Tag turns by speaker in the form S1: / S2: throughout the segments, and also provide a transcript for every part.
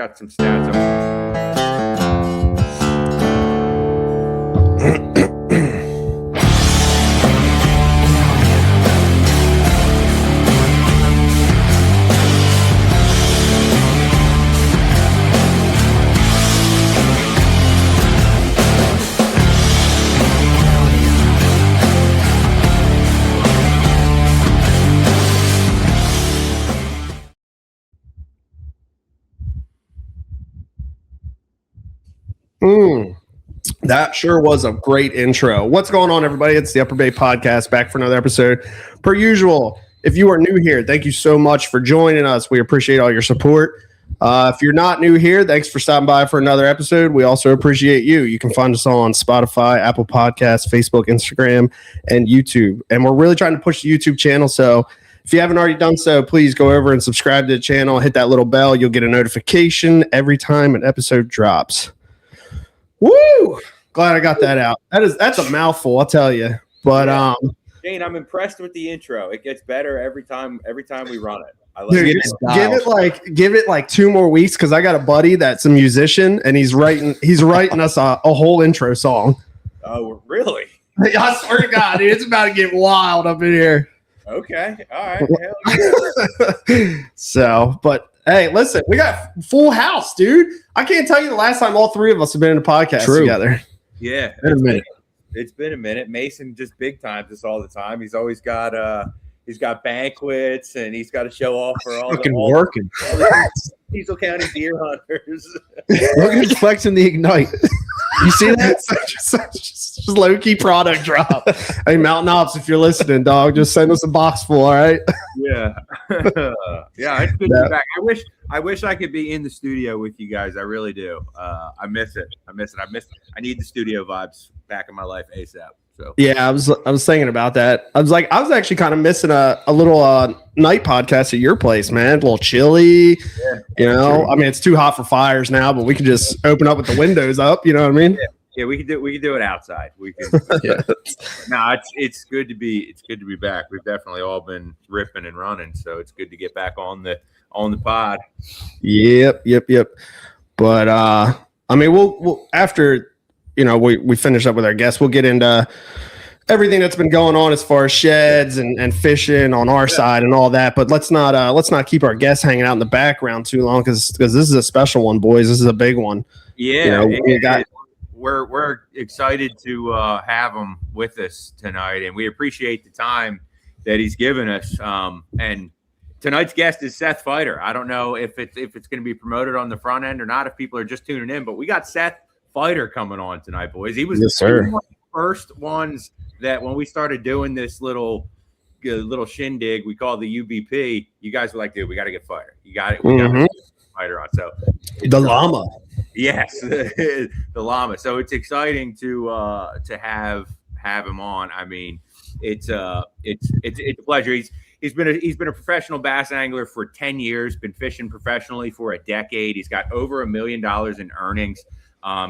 S1: got some stats
S2: That sure was a great intro. What's going on, everybody? It's the Upper Bay Podcast, back for another episode. Per usual, if you are new here, thank you so much for joining us. We appreciate all your support. If you're not new here, thanks for stopping by for another episode. We also appreciate you. You can find us on Spotify, Apple Podcasts, Facebook, Instagram, and YouTube. And we're really trying to push the YouTube channel. So if you haven't already done so, please go over and subscribe to the channel. Hit that little bell. You'll get a notification every time an episode drops. Woo! Glad I got that out. That's a mouthful, I'll tell you. But
S1: Shane, I'm impressed with the intro. It gets better every time we run it. I like
S2: dude, give it like 2 more weeks, because I got a buddy that's a musician and he's writing us a whole intro song.
S1: Oh, really?
S2: I swear to God, dude, it's about to get wild up in here.
S1: Okay, all right. Hell yeah.
S2: So, but hey, listen, we got full house, dude. I can't tell you the last time all 3 of us have been in a podcast together.
S1: Yeah, it's been a minute. Mason just big times this all the time. He's always got banquets and he's got to show off for all the Cecil County deer hunters.
S3: Look at flexing the Ignite. You see that?
S2: Just low key product drop. Hey, Mountain Ops, if you're listening, dog, just send us a box full. All right.
S1: Yeah. Yeah. It's good to be back. I wish I could be in the studio with you guys. I really do. I miss it. I need the studio vibes back in my life ASAP. So
S2: yeah, I was thinking about that. I was actually kind of missing a little night podcast at your place, man. A little chilly. Yeah, you know, I mean, it's too hot for fires now, but we can just open up with the windows up. You know what I mean?
S1: Yeah, we can do it outside. We can. Yeah. No, it's good to be back. We've definitely all been ripping and running, so it's good to get back on the pod.
S2: Yep. But I mean, we'll after. You know, we finish up with our guests. We'll get into everything that's been going on as far as sheds and fishing on our side and all that. But let's not keep our guests hanging out in the background too long, because this is a special one, boys. This is a big one.
S1: Yeah, you know, we're excited to have him with us tonight, and we appreciate the time that he's given us. And tonight's guest is Seth Feider. I don't know if it's going to be promoted on the front end or not, if people are just tuning in, but we got Seth Feider coming on tonight, boys. He was one of the first ones that when we started doing this little shindig we call the UBP, you guys were like, dude, we got to get Feider. You got it. We got to get Feider on. So
S2: the llama. Yes,
S1: the llama. So it's exciting to have him on. I mean, it's a pleasure. He's been a professional bass angler for 10 years, been fishing professionally for a decade. He's got over $1 million in earnings.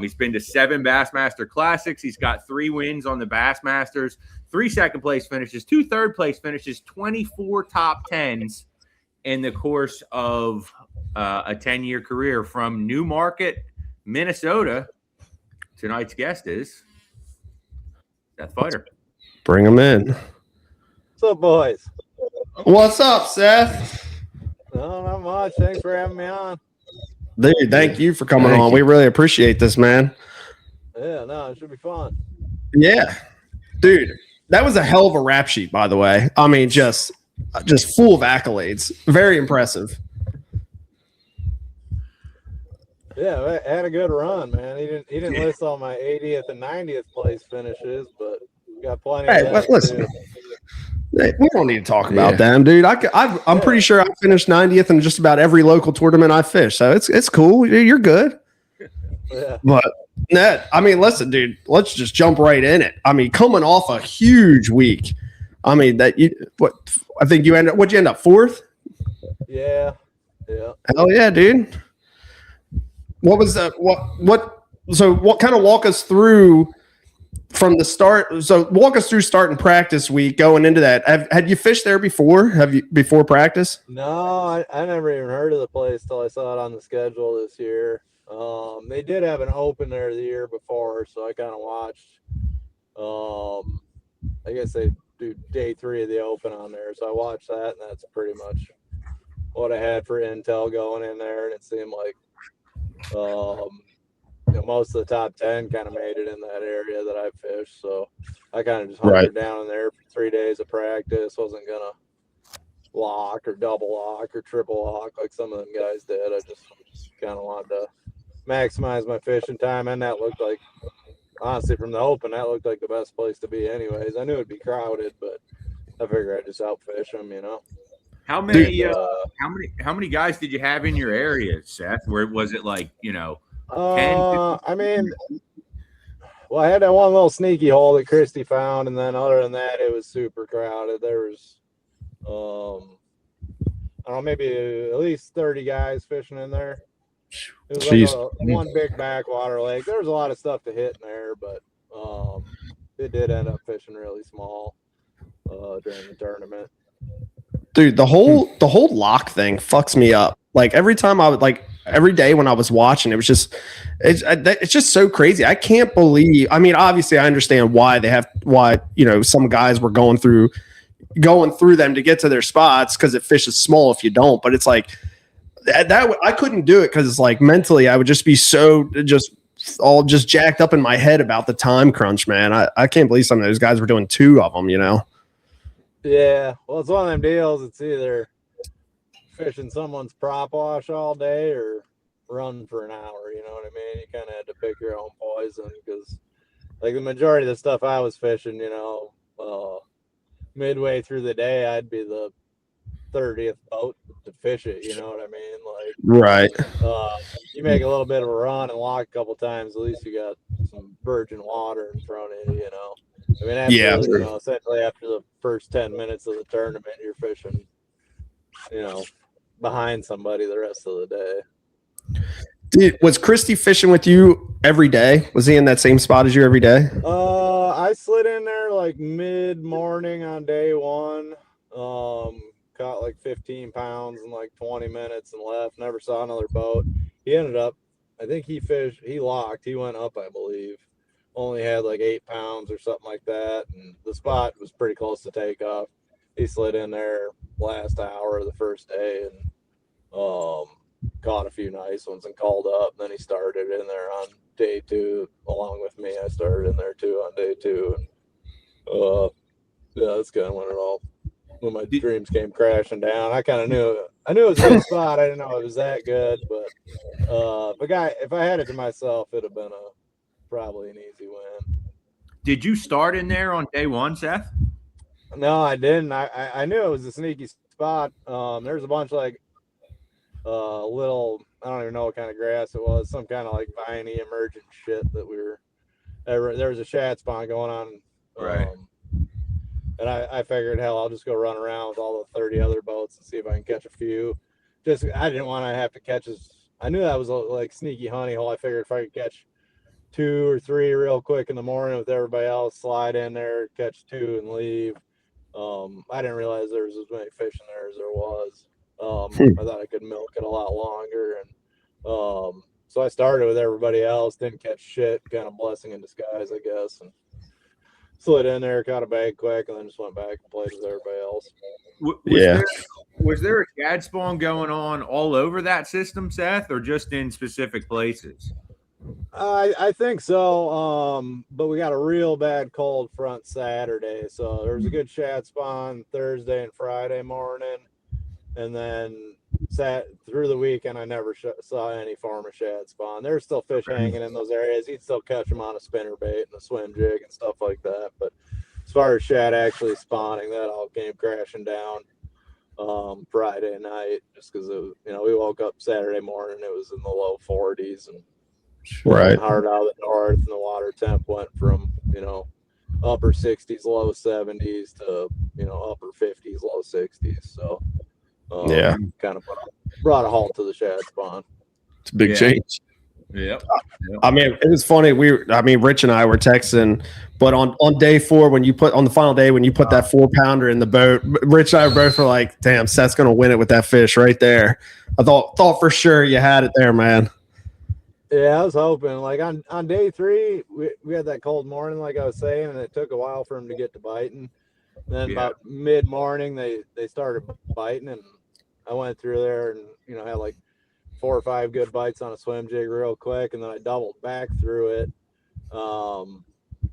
S1: He's been to 7 Bassmaster Classics. He's got 3 wins on the Bassmasters, 3 second-place finishes, 2 third-place finishes, 24 top 10s in the course of a 10-year career from Newmarket, Minnesota. Tonight's guest is Seth Feider.
S2: Bring him in.
S4: What's up, boys?
S2: What's up, Seth?
S4: No, not much. Thanks for having me on.
S2: Dude, thank you for coming on. We really appreciate this, man.
S4: Yeah, no, it should be fun.
S2: Yeah. Dude, that was a hell of a rap sheet, by the way. I mean, just full of accolades. Very impressive.
S4: Yeah, I had a good run, man. He didn't list all my 80th and 90th place finishes, but we got plenty of that.
S2: Listen. We don't need to talk about them, dude. I'm pretty sure I finished 90th in just about every local tournament I fished, so it's cool. You're good.
S4: Yeah.
S2: But Ned, I mean, listen, dude. Let's just jump right in it. I mean, coming off a huge week. I mean, I think you ended. What'd you end up 4th?
S4: Yeah.
S2: Hell yeah, dude. What was that? So what kind of walk us through from the start. So walk us through starting practice week going into that. Had you fished there before? Have you before practice?
S4: No, I never even heard of the place till I saw it on the schedule this year. They did have an open there the year before, so I kind of watched. I guess they do day 3 of the open on there, so I watched that, and that's pretty much what I had for intel going in there. And it seemed like most of the top 10 kind of made it in that area that I fished. So I kind of just hunkered down in there for 3 days of practice. Wasn't gonna lock or double lock or triple lock like some of them guys did. I just kind of wanted to maximize my fishing time, and that looked like, honestly, from the open, that looked like the best place to be anyways. I knew it'd be crowded, but I figured I'd just outfish them,
S1: How many how many guys did you have in your area, Seth? Where was it like, 10?
S4: I mean, well, I had that one little sneaky hole that Christy found, and then other than that, it was super crowded. There was I don't know, maybe at least 30 guys fishing in there. It was like one big backwater lake. There was a lot of stuff to hit in there, but it did end up fishing really small during the tournament.
S2: Dude, the whole lock thing fucks me up. Like every time I would every day when I was watching, it's just so crazy. I can't believe. I mean, obviously, I understand why some guys were going through them to get to their spots because it fishes small if you don't. But it's like that I couldn't do it because it's like mentally I would just be so all jacked up in my head about the time crunch, man. I can't believe some of those guys were doing 2 of them.
S4: Yeah, well, it's one of them deals. It's either fishing someone's prop wash all day or run for an hour. You know what I mean? You kind of had to pick your own poison because, like, the majority of the stuff I was fishing, midway through the day, I'd be the 30th boat to fish it. You know what I mean? Like,
S2: right.
S4: You make a little bit of a run and lock a couple times. At least you got some virgin water in front of you. I mean, essentially after the first 10 minutes of the tournament, you're fishing, behind somebody the rest of the day.
S2: Dude, was Christy fishing with you every day? Was he in that same spot as you every day?
S4: I slid in there like mid-morning on day 1. Caught like 15 pounds in like 20 minutes and left. Never saw another boat. He ended up, I think he locked. He went up, I believe. Only had like 8 pounds or something like that. And the spot was pretty close to takeoff. He slid in there last hour of the first day and caught a few nice ones and called up. And then he started in there on day 2 along with me. I started in there too on day 2. And that's kind of when my dreams came crashing down. I kind of knew it was a good spot. I didn't know it was that good, but if I had it to myself, it'd have been probably an easy win.
S1: Did you start in there on day 1, Seth?
S4: No, I didn't. I knew it was a sneaky spot. There's a bunch of like little, I don't even know what kind of grass it was, some kind of like viney emergent shit that there was a shad spawn going on.
S1: Right.
S4: And I figured, hell, I'll just go run around with all the 30 other boats and see if I can catch a few. I didn't want to have to catch I knew that was a like sneaky honey hole. I figured if I could catch 2 or 3 real quick in the morning with everybody else, slide in there, catch 2 and leave. I didn't realize there was as many fish in there as there was. I thought I could milk it a lot longer. And so I started with everybody else, didn't catch shit, kind of blessing in disguise, I guess. And slid in there, caught a bag quick, and then just went back and played with everybody else.
S1: Was there a shad spawn going on all over that system, Seth, or just in specific places?
S4: I think so. But we got a real bad cold front Saturday, so there was a good shad spawn Thursday and Friday morning, and then through the weekend I never saw any form of shad spawn. There's still fish hanging in those areas. You'd still catch them on a spinnerbait and a swim jig and stuff like that. But as far as shad actually spawning, that all came crashing down Friday night, just because we woke up Saturday morning, it was in the low 40s and hard out of the north, and the water temp went from upper 60s, low 70s to upper 50s, low 60s. So kind of brought a halt to the shad spawn.
S2: It's a big change.
S1: Yep.
S2: I mean, it was funny. Rich and I were texting, but on day 4, on the final day, when you put that 4-pounder in the boat, Rich and I both were like, damn, Seth's going to win it with that fish right there. I thought for sure you had it there, man.
S4: Yeah, I was hoping. Like on day 3, we had that cold morning, like I was saying, and it took a while for him to get to biting. And then about mid-morning, they started biting, and I went through there and, had like 4 or 5 good bites on a swim jig real quick, and then I doubled back through it. I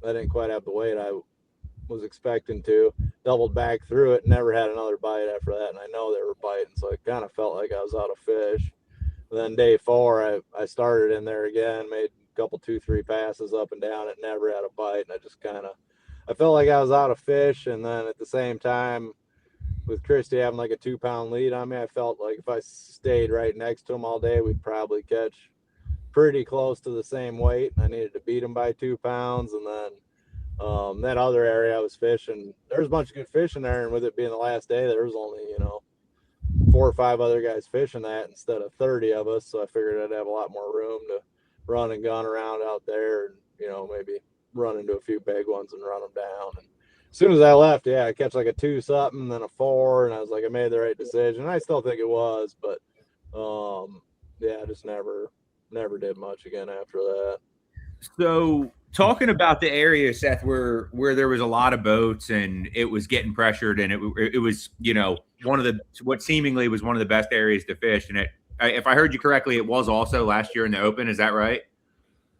S4: didn't quite have the weight I was expecting to. Doubled back through it, never had another bite after that, and I know they were biting, so I kind of felt like I was out of fish. And then day 4, I started in there again, made a couple 2-3 passes up and down. It never had a bite, and I felt like I was out of fish. And then at the same time, with Christy having like a 2-pound lead on me, I felt like if I stayed right next to him all day, we'd probably catch pretty close to the same weight. I needed to beat him by 2 pounds. And then that other area I was fishing, there was a bunch of good fish in there, and with it being the last day, there was only 4 or 5 other guys fishing that instead of 30 of us. So I figured I'd have a lot more room to run and gun around out there, and maybe run into a few big ones and run them down. And as soon as I left, I catch like a 2 something, then a 4, and I was like, I made the right decision. I still think it was, but I just never did much again after that.
S1: So talking about the area, Seth, where there was a lot of boats and it was getting pressured, and it was one of what seemingly was one of the best areas to fish. And if I heard you correctly, it was also last year in the Open. Is that right?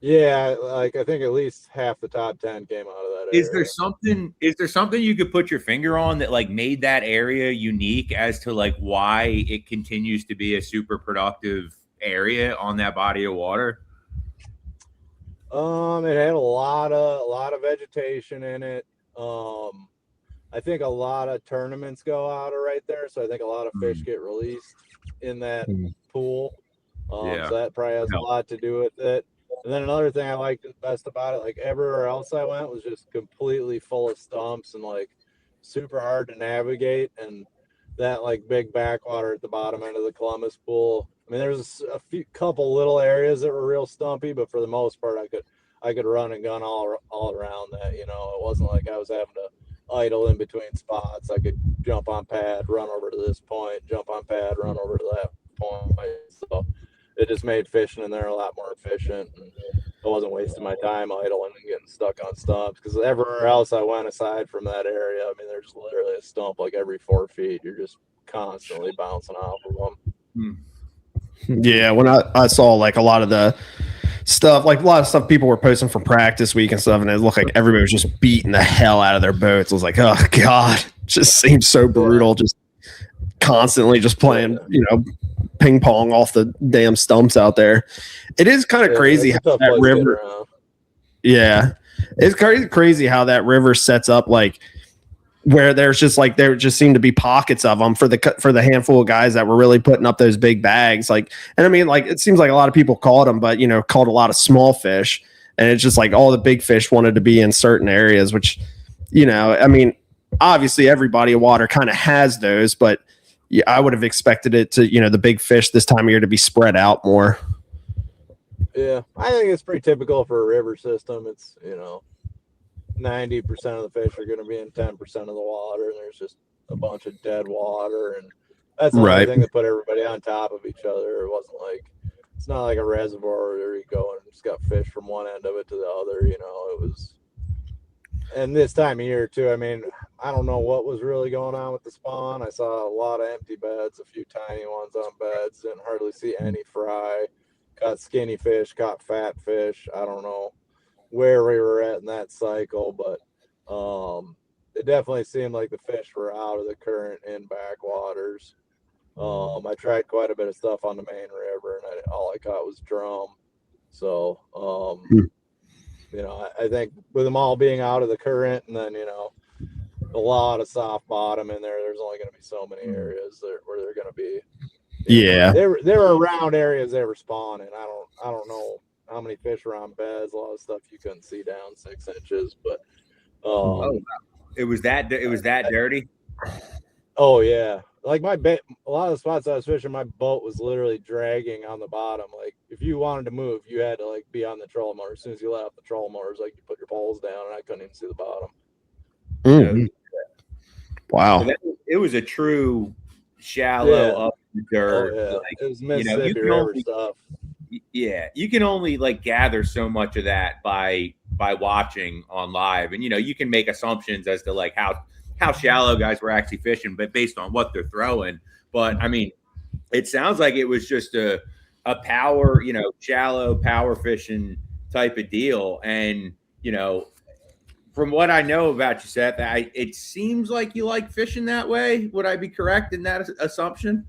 S4: Yeah, like I think at least half the top 10 came out of that area.
S1: Is there something you could put your finger on that like made that area unique as to like why it continues to be a super productive area on that body of water?
S4: It had a lot of vegetation in it. I think a lot of tournaments go out of right there, so I think a lot of fish get released in that pool. So that probably has a lot to do with it. And then another thing I liked best about it, like everywhere else I went was just completely full of stumps and like super hard to navigate. And that like big backwater at the bottom end of the Columbus pool, I mean, there's a couple little areas that were real stumpy, but for the most part, I could run and gun all around that. It wasn't like I was having to idle in between spots. I could jump on pad, run over to this point, jump on pad, run over to that point. So it just made fishing in there a lot more efficient, and I wasn't wasting my time idling and getting stuck on stumps, because everywhere else I went aside from that area, I mean, there's literally a stump like every 4 feet. You're just constantly bouncing off of them.
S2: Yeah, when I saw like a lot of stuff people were posting from practice week and stuff, and it looked like everybody was just beating the hell out of their boats. I was like, oh god, it just seems so brutal, just constantly just playing, ping pong off the damn stumps out there. It is kind of crazy how that river. Yeah, it's crazy how that river sets up, like where there just seemed to be pockets of them for the handful of guys that were really putting up those big bags. Like, and I mean, like, it seems like a lot of people caught them, but caught a lot of small fish, and it's just like all the big fish wanted to be in certain areas, which, I mean, obviously every body of water kind of has those, but yeah, I would have expected it to, the big fish this time of year to be spread out more.
S4: Yeah, I think it's pretty typical for a river system. It's 90% of the fish are going to be in 10% of the water, and there's just a bunch of dead water, and that's the only thing that put everybody on top of each other. It's not like a reservoir where you go and just got fish from one end of it to the other. It was, and this time of year too, I mean, I don't know what was really going on with the spawn. I saw a lot of empty beds, a few tiny ones on beds, didn't hardly see any fry. Caught skinny fish, caught fat fish. I don't know where we were at in that cycle, but it definitely seemed like the fish were out of the current in backwaters. I tried quite a bit of stuff on the main river, and all I caught was drum. So I think with them all being out of the current, and then a lot of soft bottom in there, there's only going to be so many areas where they're going to be. They were around areas they were spawning. I don't know how many fish were on beds. A lot of stuff you couldn't see down 6 inches, but
S1: it was that dirty.
S4: Oh yeah, like my bait, a lot of the spots I was fishing, my boat was literally dragging on the bottom. Like if you wanted to move, you had to like be on the trolling motor. As soon as you let off the trolling motors, like you put your poles down, and I couldn't even see the bottom.
S2: Mhm. Wow.
S1: It was a true shallow up the dirt.
S4: Oh, yeah.
S1: Like,
S4: It was Mississippi
S1: can
S4: River
S1: only,
S4: stuff.
S1: yeah, you can only like gather so much of that by watching on live, and you can make assumptions as to like how shallow guys were actually fishing, but based on what they're throwing. But I mean, it sounds like it was just a power, shallow power fishing type of deal. And from what I know about you, Seth, it seems like you like fishing that way. Would I be correct in that assumption?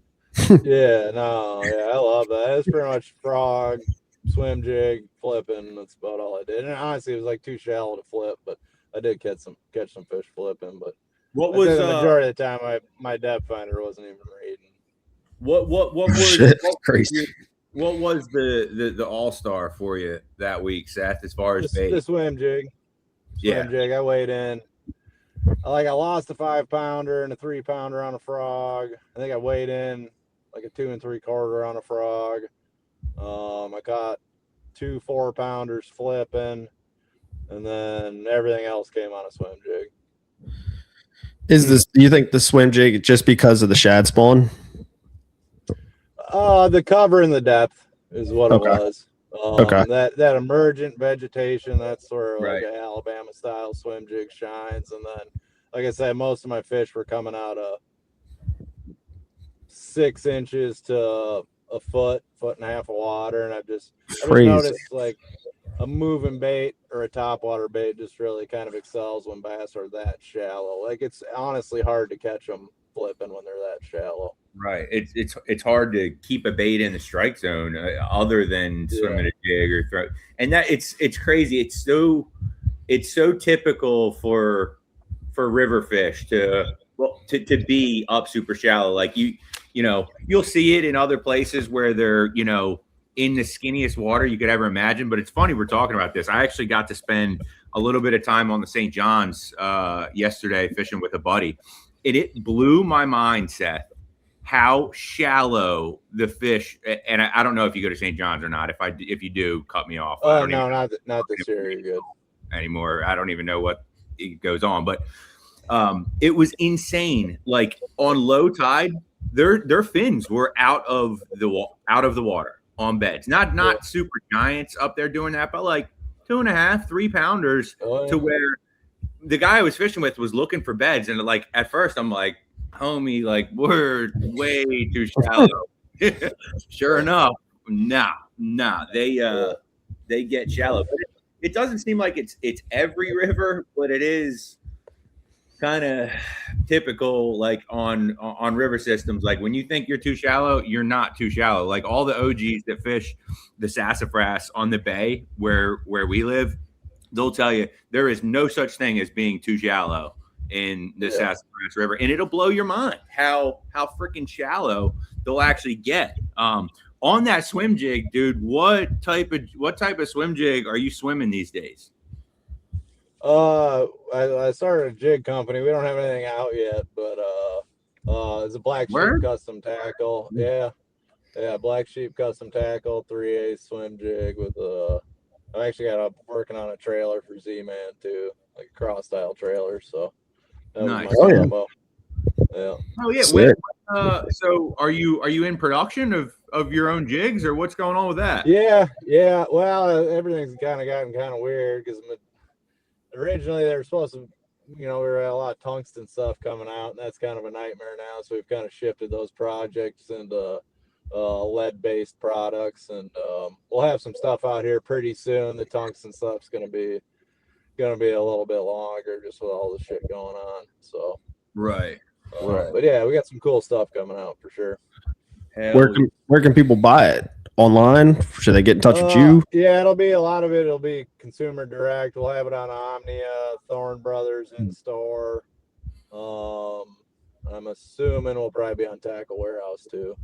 S4: Yeah, I love that. It's pretty much frog, swim jig, flipping. That's about all I did. And honestly, it was like too shallow to flip, but I did catch some fish flipping. But
S1: what was
S4: the majority of the time my depth finder wasn't even reading.
S1: What was
S2: Shit, crazy.
S1: What was the all-star for you that week, Seth, as far as bait?
S4: The swim jig. Jig. I weighed in. I lost a 5-pounder and a 3-pounder on a frog. I think I weighed in like a 2 3/4 on a frog. I caught 2 4-pounders flipping, and then everything else came on a swim jig.
S2: Do you think the swim jig just because of the shad spawn?
S4: The cover and the depth is what it was.
S2: Okay.
S4: That emergent vegetation, that's where
S1: Right.
S4: like an Alabama style swim jig shines. And then, like I said, most of my fish were coming out of 6 inches to a foot and a half of water. And I just noticed like a moving bait or a topwater bait just really kind of excels when bass are that shallow. Like it's honestly hard to catch them flipping when they're that shallow.
S1: Right. It's hard to keep a bait in the strike zone other than swimming a jig or throw. And that it's crazy. It's so typical for river fish to be up super shallow. Like you'll see it in other places where they're, in the skinniest water you could ever imagine. But it's funny we're talking about this. I actually got to spend a little bit of time on the St. John's yesterday fishing with a buddy. And it blew my mind, Seth, how shallow the fish. And I don't know if you go to St. John's or not. If you do, cut me off.
S4: Oh no, not this year. You're good
S1: anymore. I don't even know what it goes on, but it was insane. Like on low tide, their fins were out of the water on beds. Not super giants up there doing that, but like 2.5, 3-pounders to where the guy I was fishing with was looking for beds. And like at first I'm like, homie, like we're way too shallow. Sure enough, nah. They get shallow. But it doesn't seem like it's every river, but it is kind of typical, like on river systems. Like when you think you're too shallow, you're not too shallow. Like all the OGs that fish the sassafras on the bay where we live, they'll tell you there is no such thing as being too shallow in the Sassafras River, and it'll blow your mind how freaking shallow they'll actually get. On that swim jig, dude, what type of swim jig are you swimming these days?
S4: I started a jig company. We don't have anything out yet, but it's a Black Sheep custom tackle. Yeah, Black Sheep custom tackle, 3/8 swim jig with I've actually working on a trailer for Z-Man too, like a cross style trailer. So that
S1: nice.
S4: Was my combo. Yeah.
S1: Oh yeah. Wait, so are you in production of your own jigs, or what's going on with that?
S4: Yeah. Well, everything's kind of gotten kind of weird because originally they were supposed to, we were a lot of tungsten stuff coming out, and that's kind of a nightmare now. So we've kind of shifted those projects into lead-based products, and we'll have some stuff out here pretty soon. The tungsten stuff's gonna be a little bit longer, just with all the shit going on. So
S1: right.
S4: But yeah, we got some cool stuff coming out for sure.
S2: Where can people buy it? Online? Should they get in touch with you?
S4: Yeah, it'll be consumer direct. We'll have it on Omnia, Thorn Brothers in store. I'm assuming we'll probably be on Tackle Warehouse too.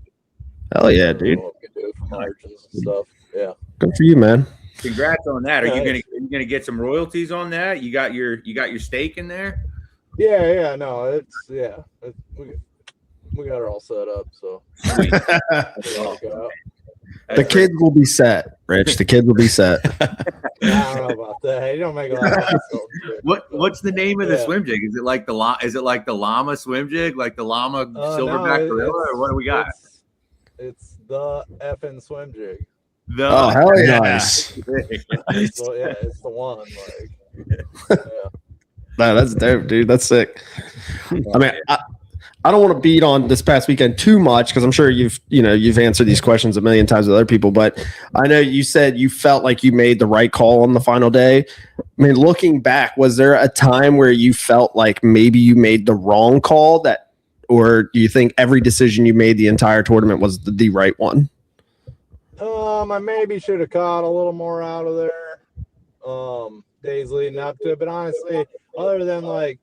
S2: Hell yeah, dude.
S4: What we can do for margins and stuff. Yeah.
S2: Good for you, man.
S1: Congrats on that. Are you gonna get some royalties on that? You got your stake in there?
S4: Yeah. No, we got her all set up. So
S1: Sweet.
S2: The kids will be set, Rich. The kids will be set.
S4: I don't know about that. You don't make a lot of sense.
S1: What's the name of the swim jig? Is it like the llama swim jig, like the llama silverback gorilla, or what do we got?
S4: It's the effing swim jig.
S2: Oh, hell yeah! Nice.
S4: It's the one.
S2: No, that's dope, dude. That's sick. I mean, I don't want to beat on this past weekend too much because I'm sure you've answered these questions a million times with other people. But I know you said you felt like you made the right call on the final day. I mean, looking back, was there a time where you felt like maybe you made the wrong call or do you think every decision you made the entire tournament was the right one?
S4: I maybe should have caught a little more out of there days leading up to it, but honestly, other than like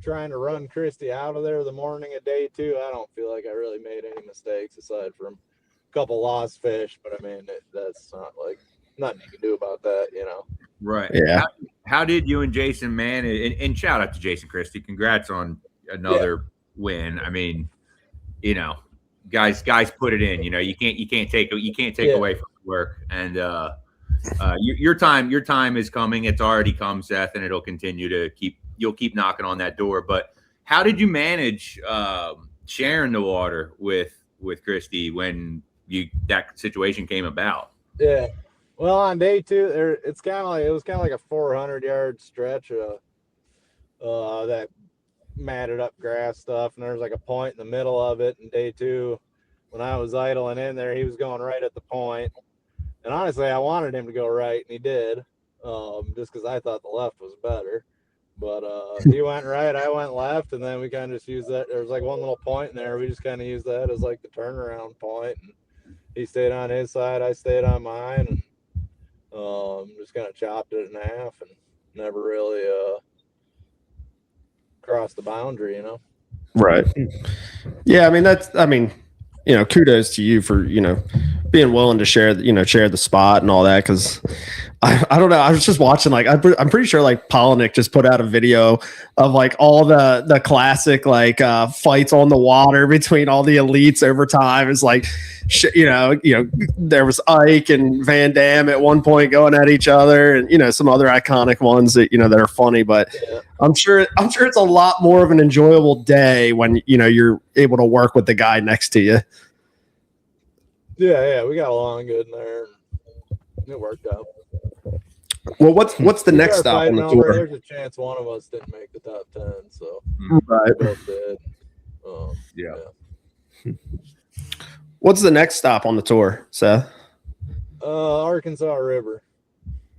S4: trying to run Christy out of there the morning of day 2, I don't feel like I really made any mistakes aside from a couple lost fish, but I mean that's not like nothing you can do about that,
S1: Right.
S2: Yeah.
S1: How did you and Jason manage? And shout out to Jason Christie. Congrats on another win. I mean, guys put it in. You can't take away from the work. And your time is coming. It's already come, Seth, and it'll continue to you'll keep knocking on that door. But how did you manage sharing the water with Christy when that situation came about?
S4: Yeah. Well, on day 2, it was kind of like a 400-yard stretch of that matted up grass stuff, and there was like a point in the middle of it. And day 2, when I was idling in there, he was going right at the point. And honestly, I wanted him to go right, and he did, just because I thought the left was better. But he went right, I went left, and then we kind of just used that. There was like one little point in there. We just kind of used that as like the turnaround point. And he stayed on his side, I stayed on mine, and just kind of chopped it in half and never really crossed the boundary,
S2: Right. Yeah, kudos to you for, being willing to share the spot and all that. Cause I don't know. I was just watching, like, I'm pretty sure like Polinick just put out a video of like all the classic, like, fights on the water between all the elites over time. It's like, there was Ike and Van Dam at one point going at each other, and, some other iconic ones that, that are funny, but
S4: yeah.
S2: I'm sure it's a lot more of an enjoyable day when, you're able to work with the guy next to you.
S4: Yeah, we got along good in there. It worked out.
S2: Well, what's the next stop on the tour?
S4: There's a chance one of us didn't make the top 10, so
S2: right.
S4: We both did.
S1: Yeah.
S2: What's the next stop on the tour, Seth?
S4: Arkansas River.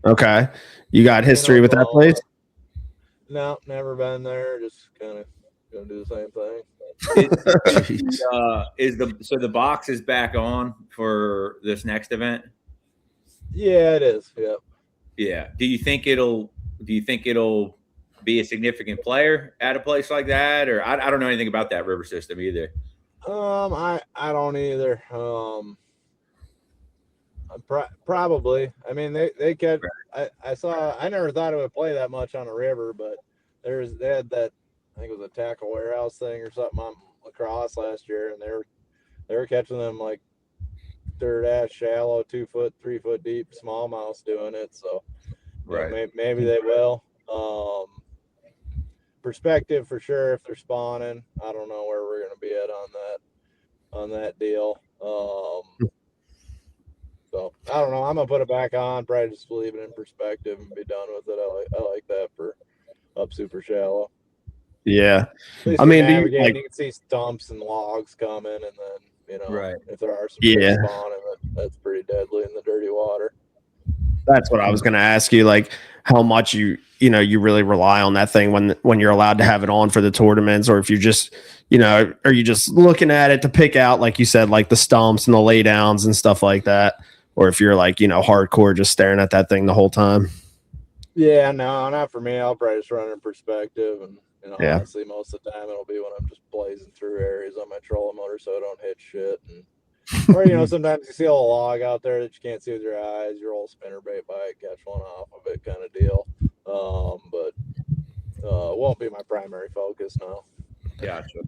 S2: Okay. You got history with that place?
S4: No, never been there. Just kind of gonna do the same thing.
S1: So the box is back on for this next event?
S4: Yeah, it is. Yep.
S1: Yeah. Do you think it'll be a significant player at a place like that? Or I don't know anything about that river system either.
S4: I don't either. Probably. I mean, they kept. I never thought it would play that much on a river, but they had that. I think it was a tackle warehouse thing or something on lacrosse last year, and they were catching them like third ass shallow, 2 foot, 3 foot deep smallmouth doing it. So
S1: right,
S4: maybe they will. Perspective for sure if they're spawning. I don't know where we're gonna be at on that deal. So I don't know. I'm gonna put it back on, probably just leave it in perspective and be done with it. I like that for up super shallow.
S2: Yeah,
S4: I mean, you can see stumps and logs coming, and then
S1: right.
S4: if there are some fish spawning, that's pretty deadly in the dirty water.
S2: That's what I was going to ask you, like how much you really rely on that thing when you're allowed to have it on for the tournaments, or if you just are you just looking at it to pick out, like you said, like the stumps and the laydowns and stuff like that, or if you're like hardcore just staring at that thing the whole time.
S4: Yeah, no, not for me. I'll probably just run in perspective, and honestly, most of the time it'll be when I'm just blazing through areas on my trolling motor so I don't hit shit. Or sometimes you see a little log out there that you can't see with your eyes. You roll a spinnerbait by it, catch one off of it, kind of deal. But won't be my primary focus now.
S1: Gotcha.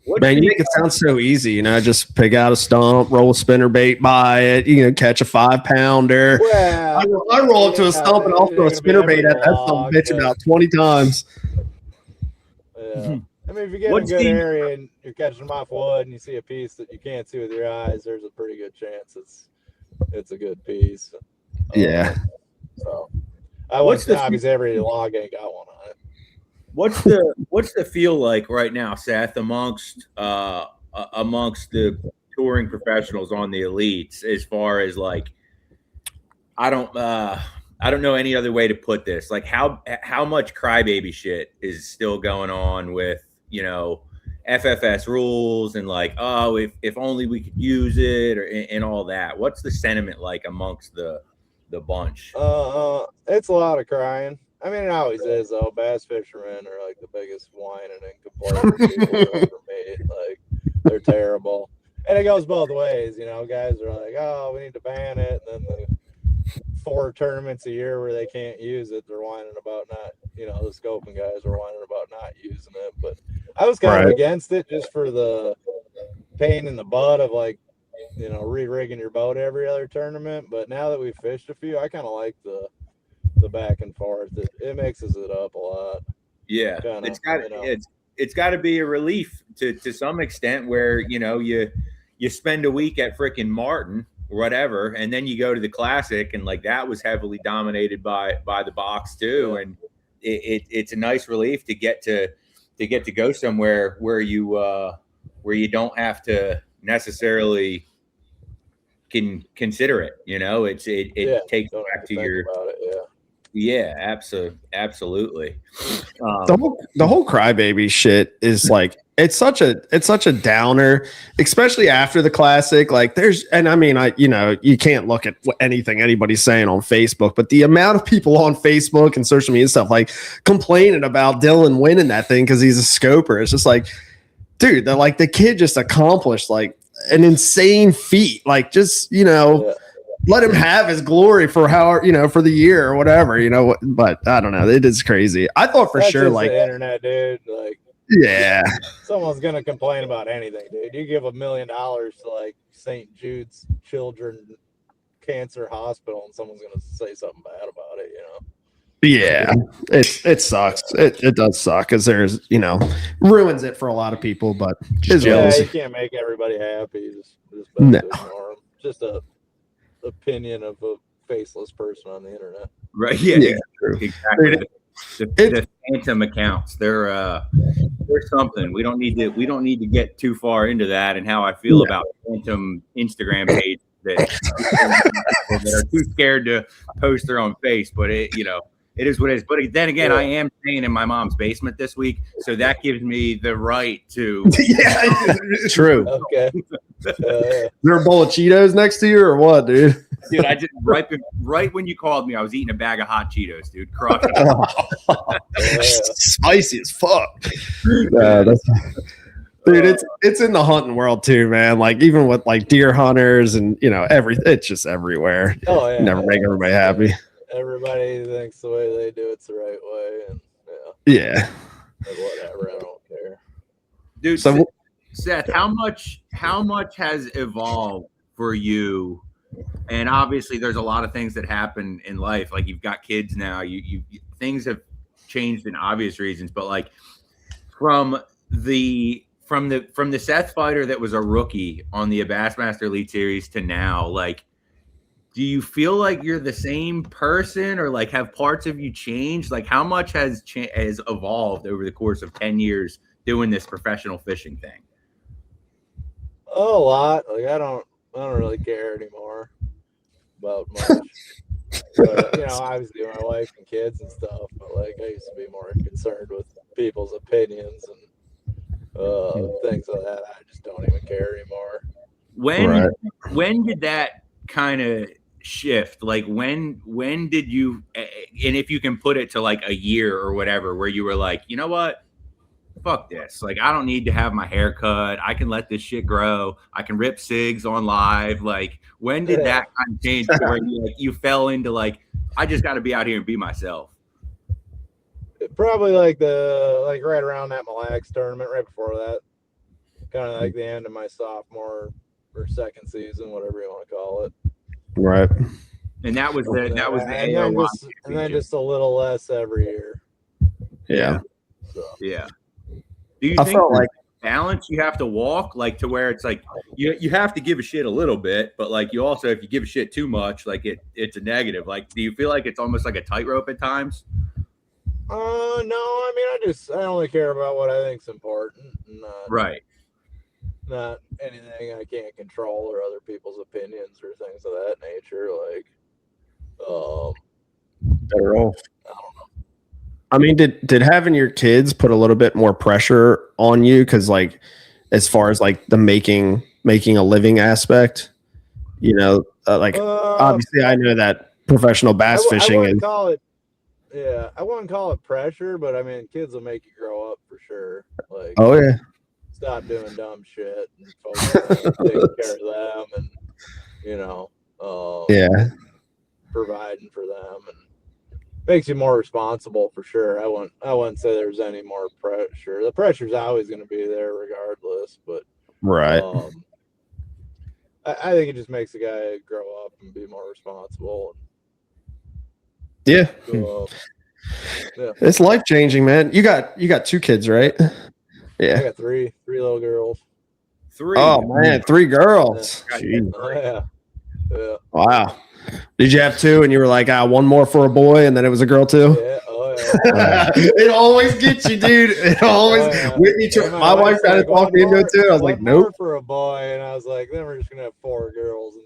S2: Man, you make it sound so easy, just pick out a stump, roll a spinner bait by it, catch a 5-pounder.
S4: Well,
S2: I roll up to a stump and I'll throw a spinner bait at that
S4: log,
S2: bitch about 20 times.
S4: Yeah. I mean, if you get in a good area and you're catching them off wood and you see a piece that you can't see with your eyes, there's a pretty good chance it's a good piece.
S2: Yeah.
S4: So I wouldn't obviously every log ain't got one on it.
S1: What's the feel like right now, Seth, amongst the touring professionals on the elites, as far as like, I don't know any other way to put this. Like how much crybaby shit is still going on with, FFS rules and like, oh, if only we could use it and all that. What's the sentiment like amongst the bunch?
S4: It's a lot of crying. I mean, it always is though. Bass fishermen are like the biggest whining and complaining people I've ever made. Like they're terrible, and it goes both ways. Guys are like, oh, we need to ban it, and then the 4 tournaments a year where they can't use it, they're whining about not. The scoping guys are whining about not using it. But I was kind of against it just for the pain in the butt of like, re-rigging your boat every other tournament. But now that we've fished a few, I kind of like the back and forth. It mixes it up a lot.
S1: Yeah, it's got to be a relief to some extent where you spend a week at frickin' Martin or whatever, and then you go to the Classic, and like that was heavily dominated by the box too, and it's a nice relief to get to go somewhere where you don't have to necessarily consider it. It takes you back to your. Yeah, absolutely.
S2: The whole crybaby shit is like it's such a downer, especially after the Classic. Like you can't look at anything anybody's saying on Facebook, but the amount of people on Facebook and social media stuff like complaining about Dylan winning that thing because he's a scoper. It's just like, dude, the kid just accomplished like an insane feat. Like just let him have his glory for for the year or whatever, but I don't know. It is crazy. I thought for sure, like
S4: the internet, dude, like,
S2: yeah,
S4: someone's going to complain about anything, dude. You give $1 million to like St. Jude's Children's Cancer Hospital and someone's going to say something bad about it,
S2: Yeah, it sucks. It does suck because there's ruins it for a lot of people, but
S4: you can't make everybody happy. Just a opinion of a faceless person on the internet.
S1: Right. Yeah. Exactly. The phantom accounts. They're something. We don't need to get too far into that and how I feel about phantom Instagram page that are too scared to post their own face, but it is what it is. But then again, I am staying in my mom's basement this week, so that gives me the right to.
S2: Yeah, true.
S4: Okay.
S2: Is there a bowl of Cheetos next to you or what, dude?
S1: Dude, I just right when you called me, I was eating a bag of hot Cheetos, dude. Crushing.
S2: Spicy as fuck. Dude, it's in the hunting world too, man. Like even with like deer hunters and it's just everywhere.
S4: Oh yeah.
S2: Never make everybody happy.
S4: Everybody thinks the way they do it's the right way, and
S2: yeah.
S4: Whatever, I don't care,
S1: dude. So, Seth, how much has evolved for you? And obviously, there's a lot of things that happen in life. Like you've got kids now. You things have changed in obvious reasons, but like from the Seth Feider that was a rookie on the Bassmaster Elite Series to now, like. Do you feel like you're the same person, or like have parts of you changed? Like how much has evolved over the course of 10 years doing this professional fishing thing?
S4: Oh, a lot. Like I don't really care anymore about much. But, obviously my wife and kids and stuff. But like I used to be more concerned with people's opinions and things like that. I just don't even care anymore.
S1: When did that kind of shift? Like when did you, and if you can put it to like a year or whatever, where you were like, you know what, fuck this, like I don't need to have my hair cut, I can let this shit grow, I can rip cigs on live? Like when did that kind of change to where you fell into like, I just got to be out here and be myself?
S4: Probably like right around that Mille Lacs tournament, right before that. kind of like the end of my sophomore or second season, whatever you want to call it.
S2: Right.
S1: And that was the
S4: and then just a little less every year.
S2: Yeah.
S4: So.
S1: Yeah. Do you
S2: I
S1: think
S2: felt like
S1: balance you have to walk like to where it's like you have to give a shit a little bit, but like you also, if you give a shit too much, like it's a negative. Like, do you feel like it's almost like a tightrope at times?
S4: No, I mean, I only care about what I think's important,
S1: Right.
S4: Not anything I can't control or other people's opinions or things of that nature. Like,
S2: better off.
S4: I don't know.
S2: I mean, did having your kids put a little bit more pressure on you? Because like, as far as like the making a living aspect, you know, obviously I know that professional bass fishing is.
S4: I wouldn't call it pressure, but I mean, kids will make you grow up for sure. Like,
S2: oh yeah,
S4: stop doing dumb shit and focus on taking care of them, and you know, providing for them, and makes you more responsible for sure. I wouldn't say there's any more pressure. The pressure's always going to be there regardless, but
S2: right.
S4: I think it just makes the guy grow up and be more responsible.
S2: Yeah.
S4: Yeah.
S2: It's life changing, man. You got 2 kids, right? Yeah.
S4: I got three little girls.
S1: 3.
S2: Oh man, 3 girls.
S4: Yeah.
S2: Wow. Did you have 2 and you were like, one more for a boy, and then it was a girl too?
S4: Yeah. Oh yeah.
S2: It always gets you, dude. It always. Whitney, my wife tried to talk me into it too. I was like, nope.
S4: For a boy, and I was like, then we're just gonna have 4 girls, and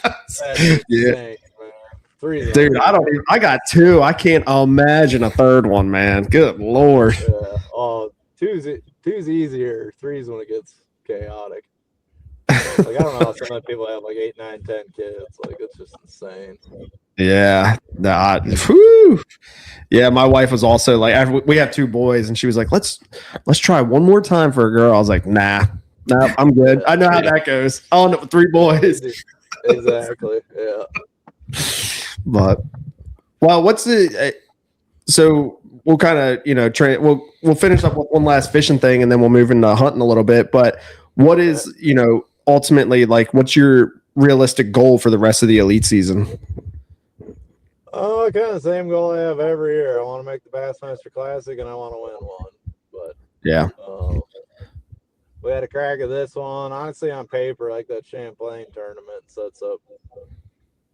S4: that's
S2: yeah.
S4: Insane, man. 3.
S2: Dude, I got 2. I can't imagine a third one, man. Good Lord.
S4: Yeah. Oh, two's easier. 3's when it gets chaotic. Like, I don't know how some people have like 8, 9, 10 kids. Like, it's just insane.
S2: Yeah. Whew. Yeah, my wife was also like, we have 2 boys, and she was like, let's try one more time for a girl. I was like, nah, I'm good. I know how that goes. I'll end up with 3 boys.
S4: Exactly. Yeah.
S2: But well, so we'll kind of, you know, we'll finish up with one last fishing thing, and then we'll move into hunting a little bit. But what is, you know, ultimately, like, what's your realistic goal for the rest of the elite season?
S4: Oh, kind of the same goal I have every year. I want to make the Bassmaster Classic, and I want to win one. But
S2: yeah,
S4: we had a crack at this one. Honestly, on paper, like that Champlain tournament sets up.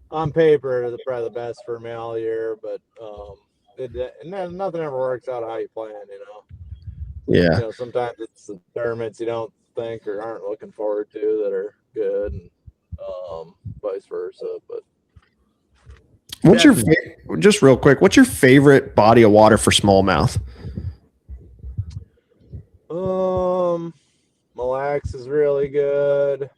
S4: On paper, it's probably the best for me all year, but nothing ever works out how you plan, you know.
S2: Yeah.
S4: You know, sometimes it's the tournaments you don't think or aren't looking forward to that are good, and vice versa. But
S2: what's just real quick? What's your favorite body of water for smallmouth?
S4: Mille Lacs is really good.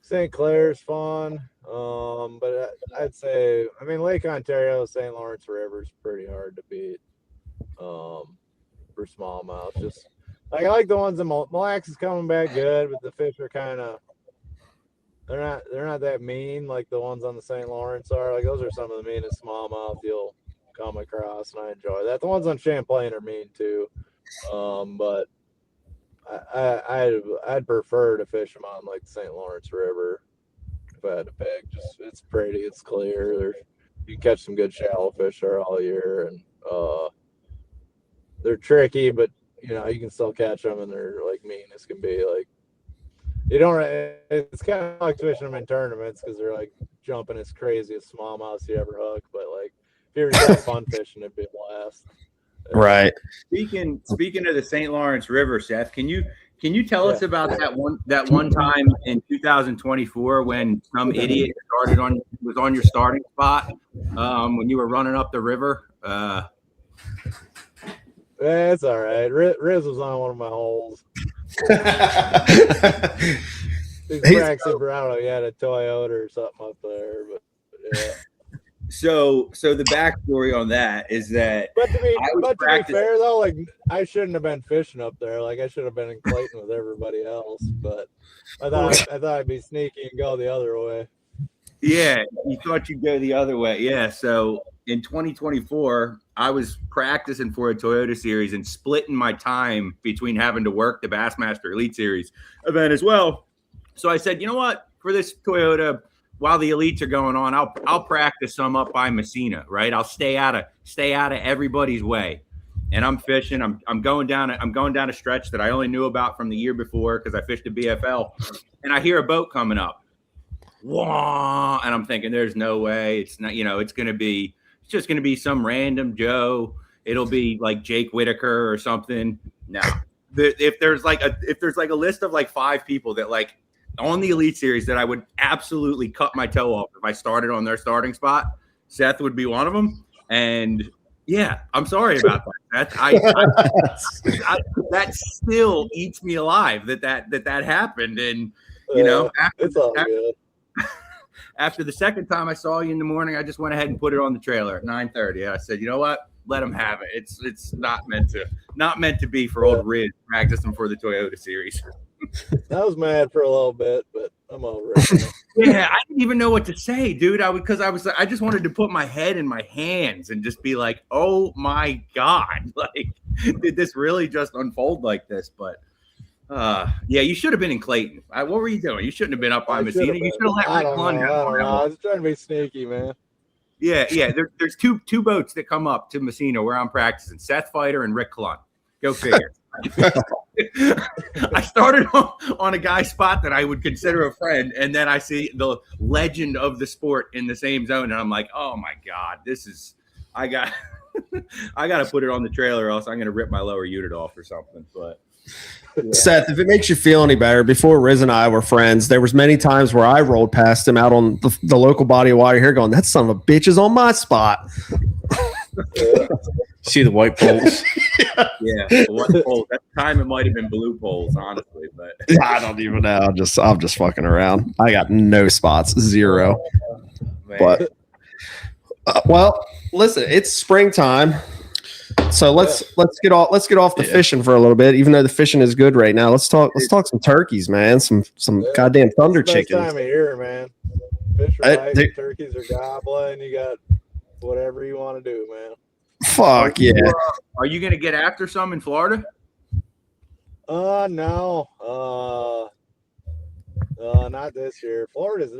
S4: St. Clair's fun. But I'd say, I mean, Lake Ontario, St. Lawrence River is pretty hard to beat. For smallmouth, just like I like the ones in Mille Lacs is coming back good, but the fish are kind of they're not that mean like the ones on the St. Lawrence are. Like, those are some of the meanest smallmouth you'll come across, and I enjoy that. The ones on Champlain are mean too, but I'd prefer to fish them on like the St. Lawrence River if I had to pick. Just, it's pretty, it's clear. You can catch some good shallow fish there all year, and they're tricky, but you know, you can still catch them, and they're like mean as can be. Like, you don't. It's kind of like fishing them in tournaments because they're like jumping as crazy as smallmouths you ever hook. But like, if you ever have fun fishing, it'd be a blast.
S2: Right.
S1: Speaking of the St. Lawrence River, Seth, can you tell us about that one time in 2024 when some idiot was on your starting spot when you were running up the river?
S4: That's all right. Riz was on one of my holes. He's practicing for, I don't know, he had a Toyota or something up there, but yeah.
S1: So the backstory on that is that,
S4: but to be fair though, like, I shouldn't have been fishing up there. Like, I should have been in Clayton with everybody else. But I thought I'd be sneaky and go the other way.
S1: Yeah, you thought you'd go the other way. Yeah. So in 2024, I was practicing for a Toyota series and splitting my time between having to work the Bassmaster Elite Series event as well. So I said, you know what, for this Toyota, while the elites are going on, I'll practice some up by Messina, right? I'll stay out of everybody's way. And I'm fishing. I'm going down a stretch that I only knew about from the year before because I fished a BFL, and I hear a boat coming up. Wah! And I'm thinking, there's no way. It's not, it's just gonna be some random Joe. It'll be like Jake Whitaker or something. No. If there's like a list of like 5 people that like on the Elite Series that I would absolutely cut my toe off if I started on their starting spot, Seth would be one of them. And yeah, I'm sorry about that. That still eats me alive that happened. And after the second time I saw you in the morning, I just went ahead and put it on the trailer at 9:30. I said, you know what? Let them have it. It's not meant to be for old Riz practicing for the Toyota series.
S4: I was mad for a little bit, but I'm over it.
S1: Yeah, I didn't even know what to say, dude. I just wanted to put my head in my hands and just be like, oh my God, like, did this really just unfold like this? But yeah, you should have been in Clayton. What were you doing? You shouldn't have been up by Messina. You should have let Rick Lund.
S4: I was trying to be sneaky, man.
S1: Yeah. There's two boats that come up to Messina where I'm practicing. Seth Feider and Rick Clun. Go figure. I started on a guy's spot that I would consider a friend, and then I see the legend of the sport in the same zone, and I'm like, oh my God, I got to put it on the trailer, or else I'm going to rip my lower unit off or something. But yeah.
S2: Seth, if it makes you feel any better, before Riz and I were friends, there was many times where I rolled past him out on the local body of water here going, that son of a bitch is on my spot.
S3: See the white poles?
S1: Yeah, the white poles. That time it might have been blue poles, honestly. But
S2: I don't even know. I'm just fucking around. I got no spots, 0.
S1: Man.
S2: But well, listen, it's springtime. So let's get off the fishing for a little bit. Even though the fishing is good right now, let's talk some turkeys, man. Some goddamn thunder chickens.
S4: Time of year, man. Fish are right, turkeys are gobbling. You got whatever you want to do, man.
S2: Fuck yeah!
S1: Are you gonna get after some in Florida?
S4: No. Not this year. Florida's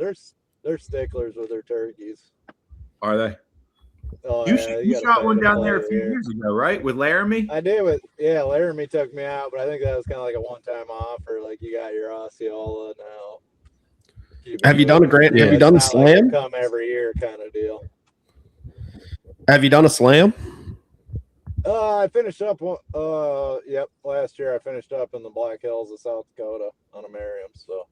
S4: they're sticklers with their turkeys.
S1: Are they?
S4: You
S1: shot one down there a few years ago, right? With Laramie?
S4: I did Laramie took me out, but I think that was kind of like a one-time offer. Like, you got your Osceola now.
S2: Have you done a grant? Have you done the slam?
S4: Come every year kind of deal.
S2: Have you done a slam?
S4: I finished up. Last year I finished up in the Black Hills of South Dakota on a Merriam. So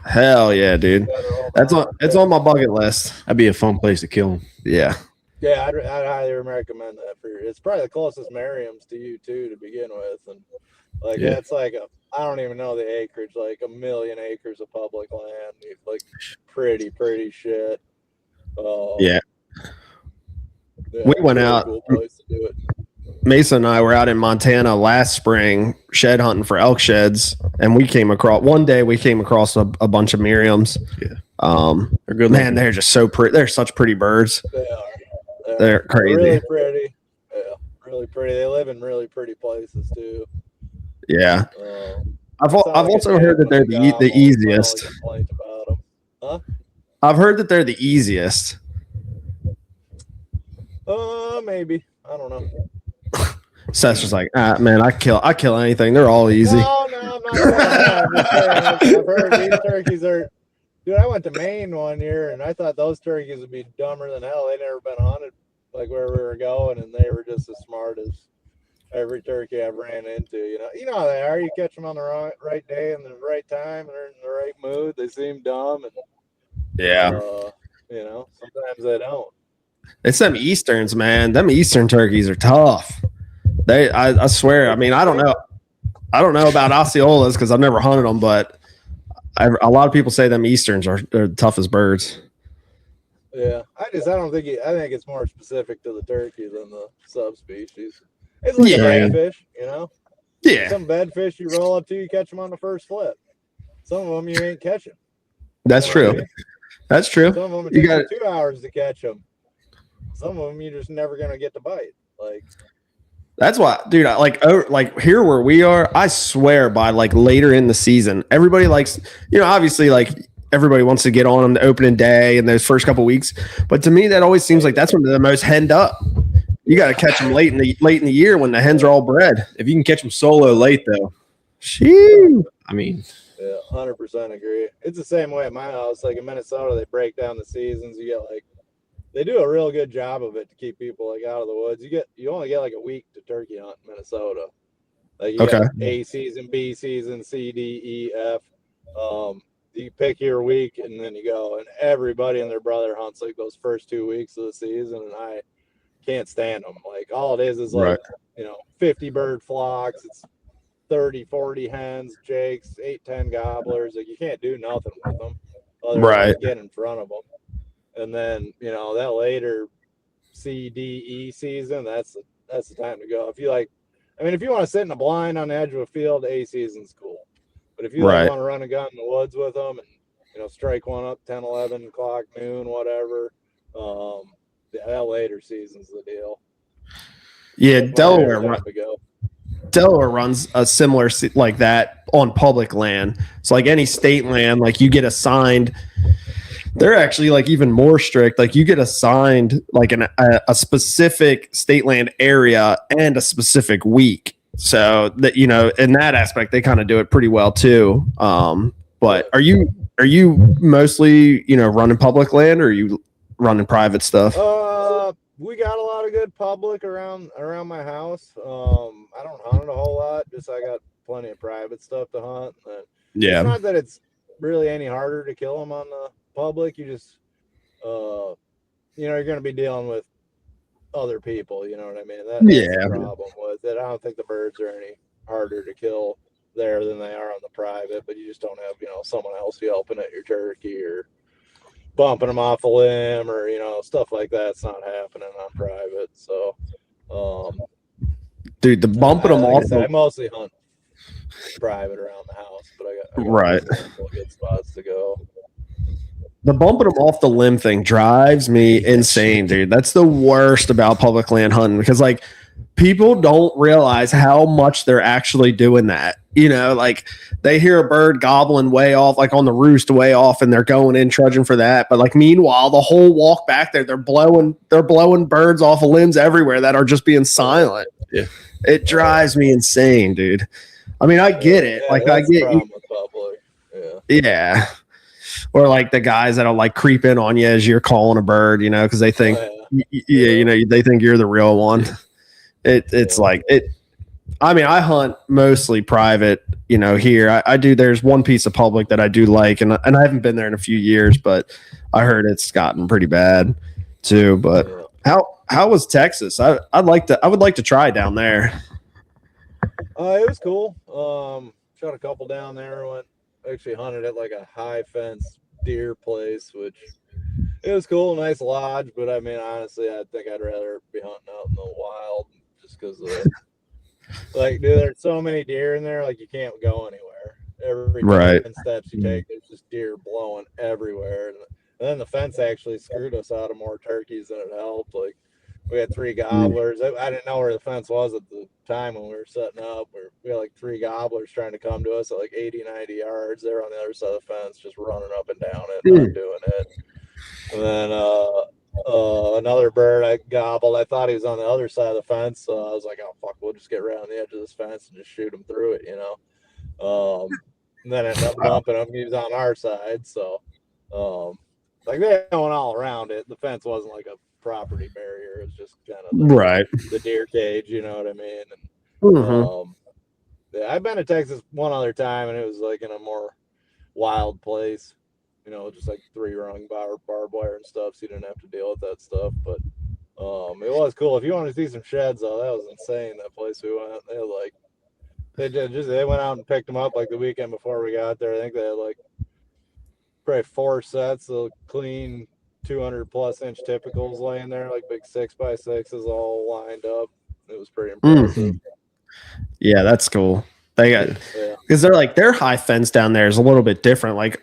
S2: hell yeah, dude. It's on my bucket list.
S3: That'd be a fun place to kill them.
S2: Yeah.
S4: Yeah, I'd highly recommend that for you. It's probably the closest Merriams to you too to begin with, and like that's like I don't even know the acreage, like 1 million acres of public land, like pretty shit.
S2: Yeah. We went out.
S4: Cool place to do it.
S2: Mason and I were out in Montana last spring shed hunting for elk sheds, and we came across a bunch of Merriams.
S3: Yeah.
S2: They're good, man. They're just so pretty. They're such pretty birds.
S4: They are.
S2: They're crazy.
S4: Really pretty. Yeah, really pretty. They live in really pretty places too.
S2: Yeah. I've also heard that they're the easiest. I've heard that they're the easiest.
S4: Maybe. I don't know.
S2: Seth's just like, man, I kill anything. They're all easy.
S4: No, I'm not saying that. I've heard these turkeys are. Dude, I went to Maine one year, and I thought those turkeys would be dumber than hell. They'd never been hunted like where we were going, and they were just as smart as every turkey I've ran into. You know how they are. You catch them on the right day and the right time, and they're in the right mood. They seem dumb, and sometimes they don't.
S2: It's them Easterns, man. Them Eastern turkeys are tough. I swear. I mean, I don't know about Osceolas because I've never hunted them, but a lot of people say them Easterns are the toughest birds.
S4: Yeah, I think it's more specific to the turkey than the subspecies. It's like a bedfish,
S2: Yeah.
S4: Some bedfish you roll up to, you catch them on the first flip. Some of them you ain't catching.
S2: That's true. That's true.
S4: Some of them it takes you 2 hours to catch them. some of them you're just never gonna get to bite. Like
S2: That's why, dude. Like here where we are, I swear by like later in the season, everybody likes, obviously like everybody wants to get on the opening day and those first couple weeks. But to me, that always seems like that's when they're the most henned up. You got to catch them late in the year when the hens are all bred.
S3: If you can catch them solo late, though,
S2: Shoo.
S3: I mean,
S4: yeah, 100% agree. It's the same way at my house. Like in Minnesota, they break down the seasons. You get like, they do a real good job of it to keep people like out of the woods. You only get like a week to turkey hunt in Minnesota. Like you got A season, B season, C, D, E, F. You pick your week and then you go. And everybody and their brother hunts like those first 2 weeks of the season, and I can't stand them. Like all it is like 50 bird flocks. It's 30, 40 hens, jakes, 8, 10 gobblers. Like you can't do nothing with them other than get in front of them. And then, that later C, D, E season, that's the time to go. If you want to sit in a blind on the edge of a field, A season's cool. But if you want to run a gun in the woods with them and, strike one up 10, 11 o'clock, noon, whatever, that later season's the deal.
S2: Yeah, Delaware runs a similar like that on public land. So like any state land, like you get assigned. They're actually like even more strict. Like you get assigned like a specific state land area and a specific week. So that in that aspect they kind of do it pretty well too. But are you mostly running public land, or are you running private stuff?
S4: We got a lot of good public around my house. I don't hunt it a whole lot. Just I got plenty of private stuff to hunt. And it's not that it's really any harder to kill them on the public. You just you're going to be dealing with other people, you know what I mean? That's the problem with it. I don't think the birds are any harder to kill there than they are on the private, but you just don't have someone else yelping at your turkey or bumping them off a limb or stuff like that. It's not happening on private. So
S2: dude, the bumping them off
S4: I mostly hunt private around the house, but I got a couple of good spots to go.
S2: The bumping them off the limb thing drives me insane, dude. That's the worst about public land hunting, because like people don't realize how much they're actually doing that. Like they hear a bird gobbling way off, like on the roost way off, and they're going in trudging for that. But like meanwhile, the whole walk back there, they're blowing birds off of limbs everywhere that are just being silent.
S3: Yeah.
S2: It drives me insane, dude. I mean, I get it.
S4: Yeah,
S2: like I get
S4: you. Public.
S2: Yeah. Or like the guys that'll like creep in on you as you're calling a bird, because they think, they think you're the real one. It's like it. I mean, I hunt mostly private, here. I do. There's one piece of public that I do like, and I haven't been there in a few years, but I heard it's gotten pretty bad too. But how was Texas? I would like to try down there.
S4: It was cool. Shot a couple down there. Actually hunted at like a high fence deer place, which it was cool, nice lodge. But I mean, honestly, I think I'd rather be hunting out in the wild, just because like, dude, there's so many deer in there, like you can't go anywhere. Every 10 steps you take, there's just deer blowing everywhere. And then the fence actually screwed us out of more turkeys than it helped. Like we had 3 gobblers. I didn't know where the fence was at the time when we were setting up. We had like 3 gobblers trying to come to us at like 80, 90 yards. They're on the other side of the fence, just running up and down it, not doing it. And then another bird I gobbled. I thought he was on the other side of the fence, so I was like, "Oh fuck, we'll just get right on the edge of this fence and just shoot him through it," And then I ended up bumping him. He was on our side, so like they went all around it. The fence wasn't like a property barrier. It was just kind of the deer cage, you know what I mean? And I've been to Texas one other time, and it was like in a more wild place. Just like 3-rung barbed wire and stuff, so you didn't have to deal with that stuff. But it was cool. If you want to see some sheds, though, that was insane. That place we went, they had like they went out and picked them up like the weekend before we got there. I think they had like probably 4 sets of clean 200+ inch typicals laying there, like big 6x6s all lined up. It was pretty impressive.
S2: Yeah, that's cool. They got because they're high fence down there is a little bit different. Like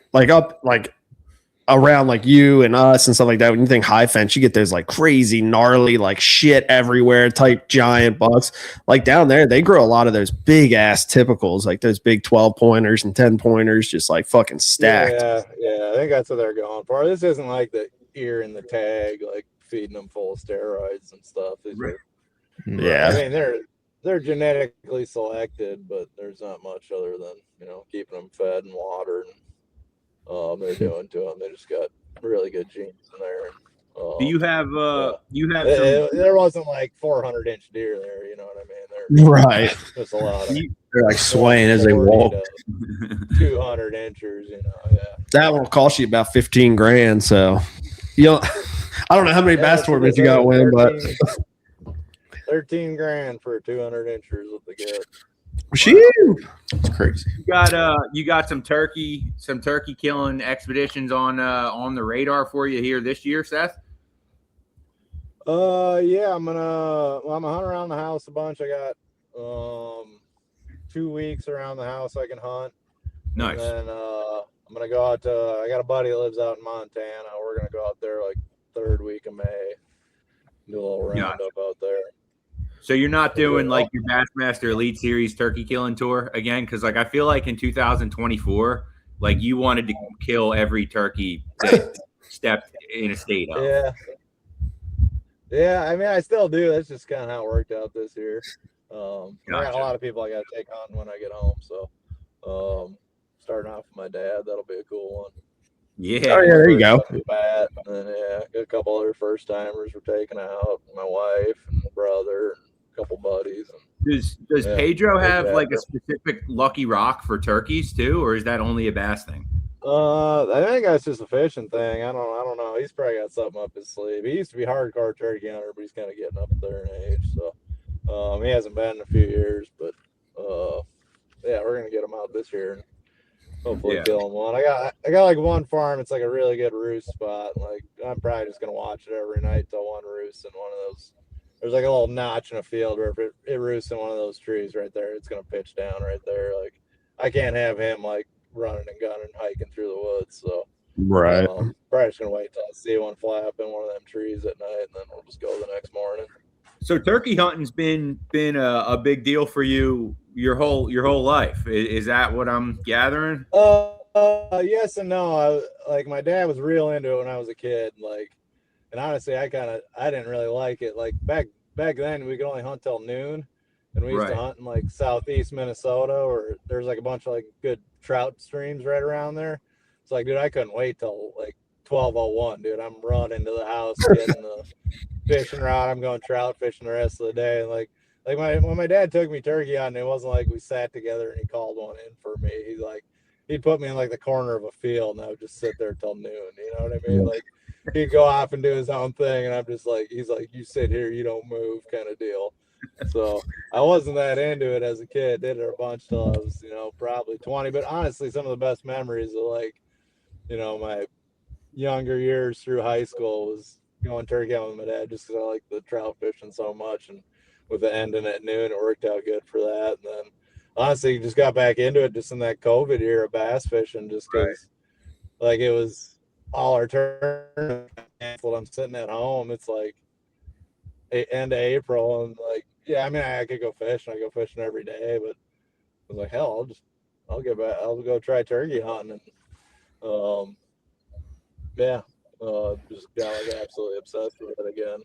S2: around like you and us and stuff like that, when you think high fence, you get those like crazy, gnarly, like shit everywhere type giant bucks. Like down there, they grow a lot of those big ass typicals, like those big 12 pointers and 10 pointers, just like fucking stacked.
S4: Yeah. I think that's what they're going for. This isn't like the ear and the tag, like feeding them full of steroids and stuff. These are,
S2: Yeah.
S4: I mean, they're genetically selected, but there's not much other than, you know, keeping them fed and watered. They're doing to them. They just got really good genes in there.
S1: Do you have
S4: there wasn't like 400-inch deer there, you know what I mean?
S2: Right.
S4: There's a lot of
S3: They're like swaying as they
S4: 40
S3: walk.
S4: to 200 inchers, you know. Yeah.
S2: That will cost you about 15 grand. So you know, I don't know how many bass tournaments you got to win, but
S4: 13 grand for 200 inchers what they get.
S3: It's crazy.
S1: You got some turkey killing expeditions on the radar for you here this year, Seth?
S4: Yeah, I'm gonna hunt around the house a bunch. I got 2 weeks around the house I can hunt.
S1: Nice.
S4: And then I'm gonna go out to, I got a buddy that lives out in Montana. We're gonna go out there like third week of May. Do a little roundup out there.
S1: So you're not doing like your Bassmaster Elite Series turkey killing tour again? Because like I feel like in 2024, like you wanted to kill every turkey that stepped in a state of.
S4: Yeah. I mean, I still do. That's just kind of how it worked out this year. I got a lot of people I got to take hunting when I get home. So starting off with my dad, that'll be a cool one.
S1: Yeah.
S2: Oh yeah, there you go.
S4: And then got a couple other first timers we're taking out. My wife and my brother. Couple buddies.
S1: Does Pedro have like a specific lucky rock for turkeys too, or is that only a bass thing?
S4: I think that's just a fishing thing. I don't know. He's probably got something up his sleeve. He used to be hardcore turkey hunter, but he's kind of getting up there in age. So he hasn't been in a few years, but we're gonna get him out this year and hopefully kill him one. I got like one farm. It's like a really good roost spot. Like I'm probably just gonna watch it every night till one roosts in one of those. There's like a little notch in a field where if it roosts in one of those trees right there, it's going to pitch down right there. Like I can't have him like running and gunning, hiking through the woods. So
S2: right.
S4: Probably just going to wait till I see one flap in one of them trees at night, and then we'll just go the next morning.
S1: So turkey hunting's been a big deal for you your whole life. Is that what I'm gathering?
S4: Yes and no. Like my dad was real into it when I was a kid. Like, and honestly, I didn't really like it. Like back then, we could only hunt till noon, and we used to hunt in like southeast Minnesota, where there's like a bunch of like good trout streams right around there. It's like, dude, I couldn't wait till like 12:01, dude. I'm running to the house, getting the fishing rod. I'm going trout fishing the rest of the day. And like when my dad took me turkey hunting, it wasn't like we sat together and he called one in for me. He'd put me in like the corner of a field, and I would just sit there till noon. You know what I mean? Like he'd go off and do his own thing, and I'm just like, he's like, you sit here, you don't move, kind of deal. So I wasn't that into it as a kid. Did it a bunch till I was, probably 20. But honestly, some of the best memories of like, my younger years through high school was going turkey hunting with my dad, just because I like the trout fishing so much. And with the ending at noon, it worked out good for that. And then honestly, just got back into it just in that COVID year of bass fishing, just because like it was all our tournaments. I'm sitting at home. It's like end of April, and like, yeah, I mean, I could go fishing. I go fishing every day, but I was like, hell, I'll get back. I'll go try turkey hunting, and just got like absolutely obsessed with it again.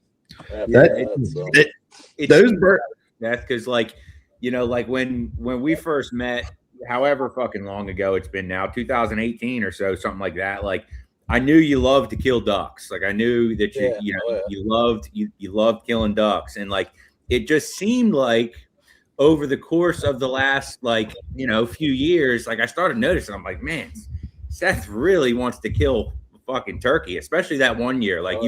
S1: That's because like, like when we first met, however fucking long ago it's been now, 2018 or so, something like that. Like I knew you loved to kill ducks. Like I knew that you loved killing ducks, and like it just seemed like over the course of the last few years, like I started noticing, I'm like, man, Seth really wants to kill fucking turkey, especially that one year. Like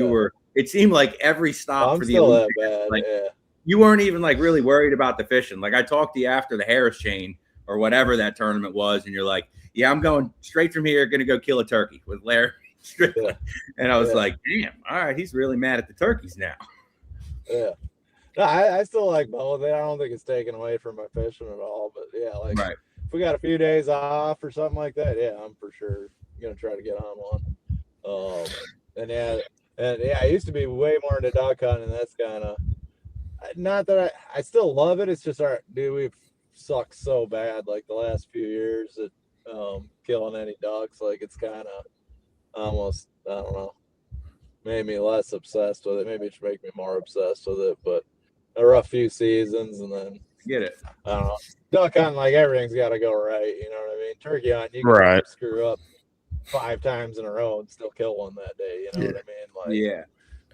S1: it seemed like every stop for the Olympics, you weren't even like really worried about the fishing. Like I talked to you after the Harris chain or whatever that tournament was, and you're like, yeah, I'm going straight from here, gonna go kill a turkey with Larry. And I was like, damn, all right, he's really mad at the turkeys now.
S4: Yeah. No, I still like both. I don't think it's taken away from my fishing at all. But yeah, like if we got a few days off or something like that, yeah, I'm for sure gonna try to get on one. And yeah, I used to be way more into duck hunting. That's kind of not that I still love it. It's just dude, we've sucked so bad like the last few years at killing any ducks. Like it's kind of almost, I don't know, made me less obsessed with it. Maybe it should make me more obsessed with it. But a rough few seasons, and then
S1: Get it?
S4: I don't know. Duck hunting, like everything's got to go right. You know what I mean? Turkey hunting, you can
S2: Right.
S4: screw up 5 times in a row and still kill one that day. You know what I mean? Like,
S1: Yeah.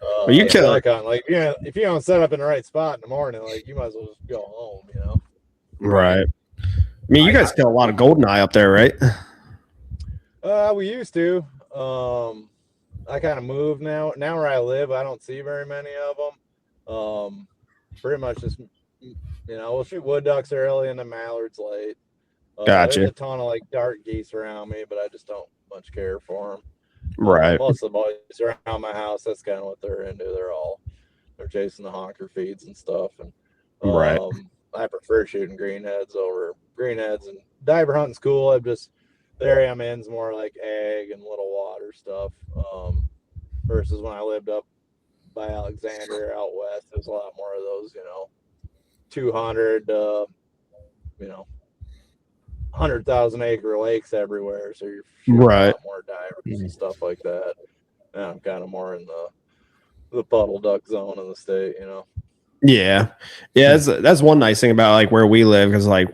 S2: Well, you kill
S4: duck hunting, like if you don't set up in the right spot in the morning, like you might as well just go home. You know?
S2: Right. I mean, you guys kill a lot of goldeneye up there, right?
S4: We used to. I kind of moved now. Now where I live, I don't see very many of them. Pretty much just, we'll shoot wood ducks early and the mallards late.
S2: Gotcha.
S4: There's a ton of like dark geese around me, but I just don't much care for them.
S2: Right.
S4: Most of the boys around my house, that's kind of what they're into. They're chasing the honker feeds and stuff. And
S2: right.
S4: I prefer shooting greenheads over greenheads, and diver hunting's cool. The area I'm in's more like ag and little water stuff. Versus when I lived up by Alexandria out west, there's a lot more of those, 200, 100,000 acre lakes everywhere. So you're shooting a lot more divers and stuff like that. And I'm kind of more in the puddle duck zone in the state,
S2: Yeah. That's one nice thing about like where we live, because like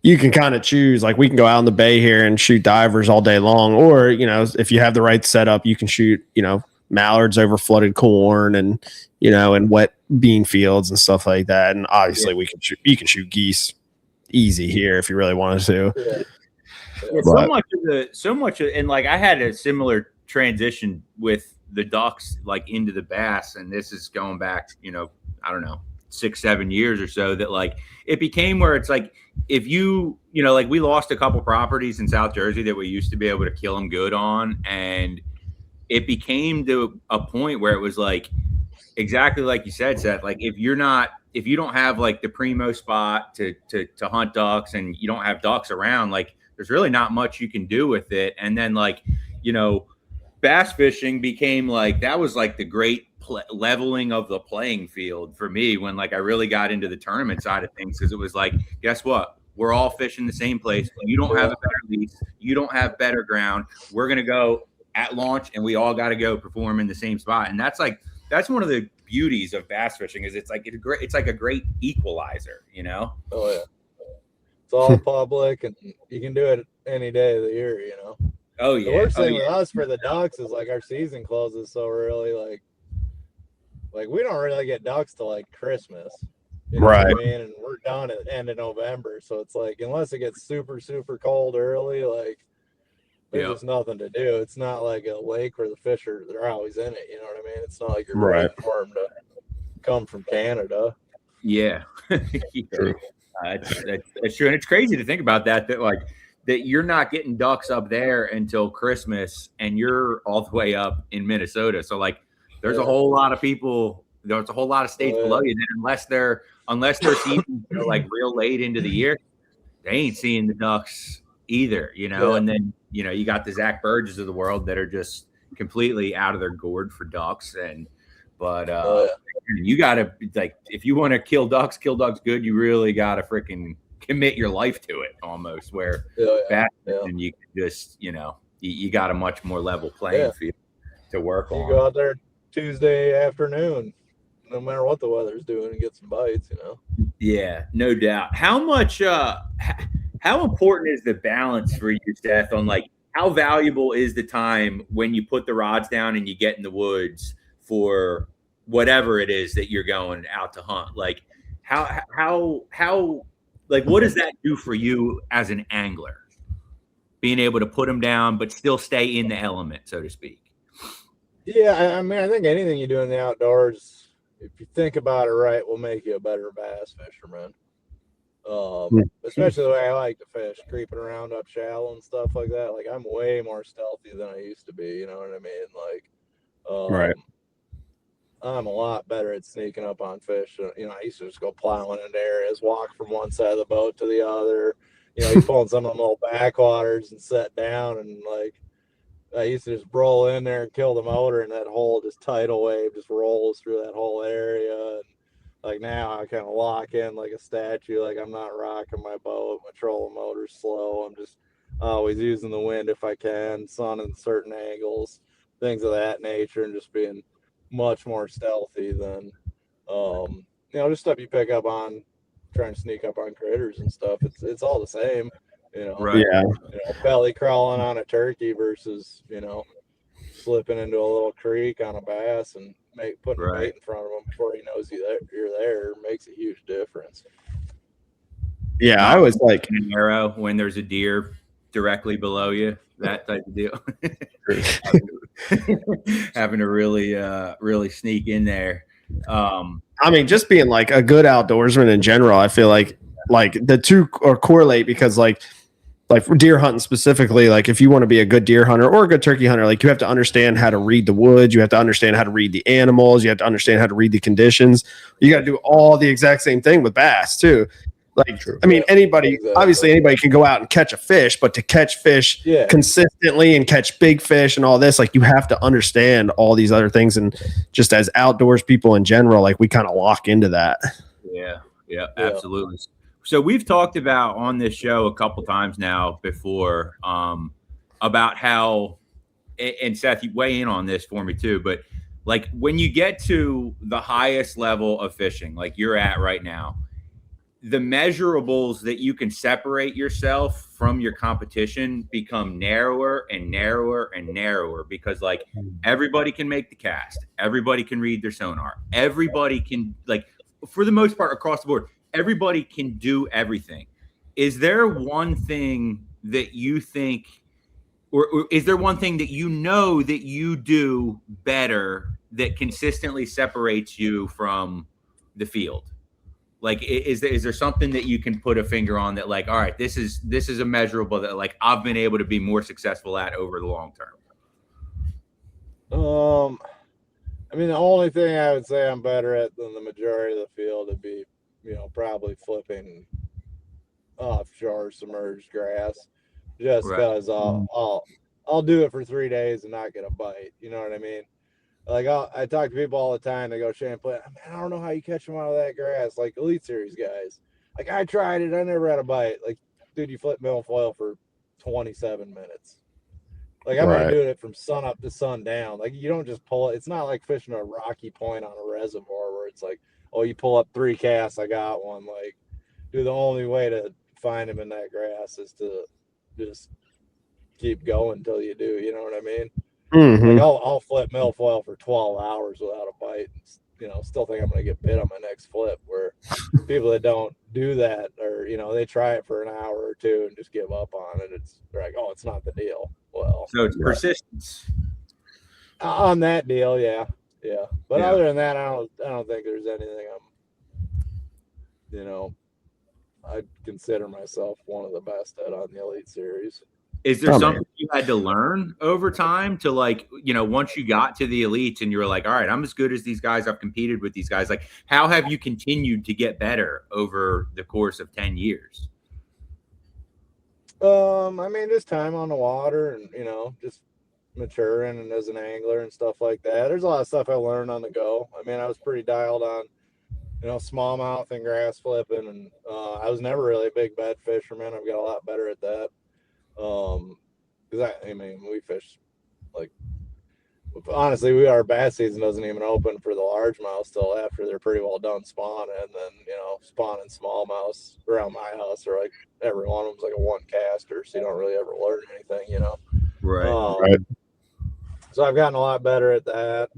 S2: you can kind of choose, like we can go out in the bay here and shoot divers all day long, or if you have the right setup, you can shoot mallards over flooded corn and and wet bean fields and stuff like that. And obviously you can shoot geese easy here if you really wanted to.
S1: So much and like I had a similar transition with the ducks like into the bass, and this is going back I don't know 6-7 years or so, that like it became where it's like if like we lost a couple properties in South Jersey that we used to be able to kill them good on, and it became to a point where it was like exactly like you said, Seth, like if you don't have like the primo spot to hunt ducks, and you don't have ducks around, like there's really not much you can do with it. And then like bass fishing became like that was like the great leveling of the playing field for me when like I really got into the tournament side of things, because it was like, guess what, we're all fishing the same place. You don't have a better lease, you don't have better ground, we're gonna go at launch and we all got to go perform in the same spot. And that's one of the beauties of bass fishing, is it's like a great equalizer.
S4: Oh yeah, it's all public and you can do it any day of the year.
S1: Oh yeah.
S4: The worst thing with us for the ducks is like our season closes so early. Like we don't really get ducks till like Christmas. You know what I mean? And we're done at the end of November. So it's like, unless it gets super, super cold early, like there's just nothing to do. It's not like a lake where the fish they're always in it. You know what I mean? It's not like you're waiting for them to come from Canada.
S1: Yeah. That's true. And it's crazy to think about that you're not getting ducks up there until Christmas, and you're all the way up in Minnesota. So like there's a whole lot of people, there's a whole lot of states below you that unless they're season like real late into the year, they ain't seeing the ducks either, and then you got the Zach Burges of the world that are just completely out of their gourd for ducks. But you gotta, like, if you want to kill ducks good, you really gotta freaking commit your life to it almost, where and you can just you got a much more level playing field to work on.
S4: You go out there Tuesday afternoon, no matter what the weather's doing, and get some bites.
S1: Yeah, no doubt. How important is the balance for you, Seth, on like how valuable is the time when you put the rods down and you get in the woods for whatever it is that you're going out to hunt? Like how like what does that do for you as an angler, being able to put them down but still stay in the element, so to speak?
S4: Yeah, I mean, I think anything you do in the outdoors, if you think about it right, will make you a better bass fisherman. Especially the way I like to fish, creeping around up shallow and stuff like that. Like I'm way more stealthy than I used to be. You know what I mean? Like, I'm a lot better at sneaking up on fish. I used to just go plowing into areas, walk from one side of the boat to the other. You pulling some of them little backwaters and set down, and like I used to just roll in there and kill the motor, and that whole just tidal wave just rolls through that whole area. And like now, I kind of lock in like a statue. Like I'm not rocking my boat. My trolling motor's slow. I'm just always using the wind if I can, sun in certain angles, things of that nature, and just being much more stealthy than just stuff you pick up on trying to sneak up on critters and stuff. It's all the same,
S1: Right.
S2: Yeah.
S4: belly crawling on a turkey versus slipping into a little creek on a bass and putting a bait in front of him before he knows you're there makes a huge difference.
S2: Yeah, I was like
S1: an arrow when there's a deer directly below you, that type of deal. Having to really sneak in there.
S2: I mean, just being like a good outdoorsman in general, I feel like the two are correlate because like for deer hunting specifically, like if you want to be a good deer hunter or a good turkey hunter, like you have to understand how to read the woods. You have to understand how to read the animals. You have to understand how to read the conditions. You got to do all the exact same thing with bass too. Like, I mean, obviously anybody can go out and catch a fish, but to catch fish consistently and catch big fish and all this, like you have to understand all these other things. And just as outdoors people in general, like we kind of lock into that.
S1: Yeah, absolutely. So we've talked about on this show a couple times now before about how, and Seth, you weigh in on this for me too, but like when you get to the highest level of fishing, like you're at right now, the measurables that you can separate yourself from your competition become narrower and narrower and narrower because like everybody can make the cast. Everybody can read their sonar. Everybody can, like, for the most part across the board, everybody can do everything. Is there one thing that you think, or is there one thing that you know that you do better that consistently separates you from the field? Like, is there something that you can put a finger on that, like, all right, this is a measurable that like I've been able to be more successful at over the long term?
S4: I mean, the only thing I would say I'm better at than the majority of the field would be, probably flipping offshore submerged grass, just because I'll do it for 3 days and not get a bite. You know what I mean? Like I talk to people all the time. They go, Champlain, man, I don't know how you catch them out of that grass, like Elite Series guys. Like I tried it, I never had a bite. Like, dude, you flip milfoil for 27 minutes. Like I'm gonna do it from sun up to sun down. Like you don't just pull it. It's not like fishing a rocky point on a reservoir where it's like, oh, you pull up 3 casts, I got one. Like, dude, the only way to find them in that grass is to just keep going until you do. You know what I mean?
S2: Mm-hmm.
S4: Like I'll flip milfoil for 12 hours without a bite. Still think I'm gonna get bit on my next flip. Where people that don't do that, or they try it for an hour or two and just give up on it. They're like, oh, it's not the deal. Well,
S1: so it's persistence
S4: on that deal, yeah. But other than that, I don't think there's anything I'd consider myself one of the best at on the Elite Series.
S1: Is there something you had to learn over time to, like, once you got to the elites and you were like, all right, I'm as good as these guys, I've competed with these guys, like how have you continued to get better over the course of 10 years?
S4: I mean, just time on the water and, just maturing and as an angler and stuff like that. There's a lot of stuff I learned on the go. I mean, I was pretty dialed on, smallmouth and grass flipping, and I was never really a big bed fisherman. I've got a lot better at that. Because I mean, we fish, like, honestly, our bass season doesn't even open for the largemouth till after they're pretty well done spawning. And then, spawning smallmouths around my house are like, every one of them's like a 1 caster, so you don't really ever learn anything,
S1: Right.
S4: So I've gotten a lot better at that.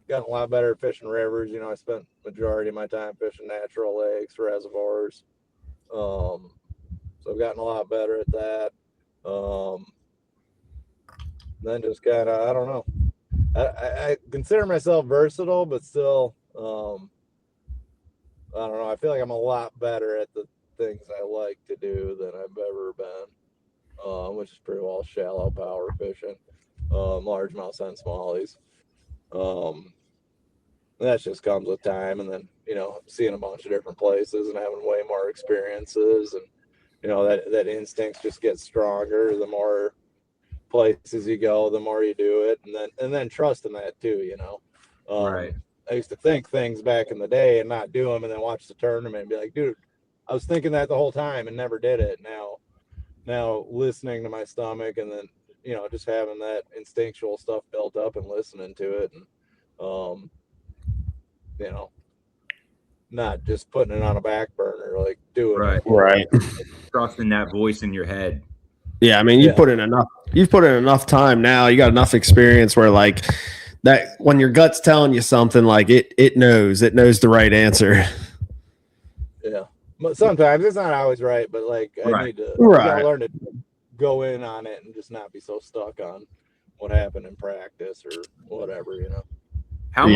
S4: Gotten a lot better at fishing rivers. I spent majority of my time fishing natural lakes, reservoirs. So I've gotten a lot better at that. Then just kind of, I don't know. I consider myself versatile, but still, I don't know. I feel like I'm a lot better at the things I like to do than I've ever been, which is pretty well shallow power fishing, largemouth and smallies. That just comes with time, and then seeing a bunch of different places and having way more experiences, and that instinct just gets stronger the more places you go, the more you do it, and then trust in that too, you know.
S1: Right.
S4: I used to think things back in the day and not do them, and then watch the tournament and be like, dude, I was thinking that the whole time and never did it. Now listening to my stomach, and then, you know, just having that instinctual stuff built up and listening to it, and you know, not just putting it on a back burner, like doing it.
S2: Right.
S1: Trusting that voice in your head.
S2: Yeah, I mean, you've put in enough time now. You got enough experience where, like, that when your gut's telling you something, like it knows the right answer.
S4: Yeah, but sometimes it's not always right, but like I need to learn to go in on it and just not be so stuck on what happened in practice or whatever, you know.
S1: How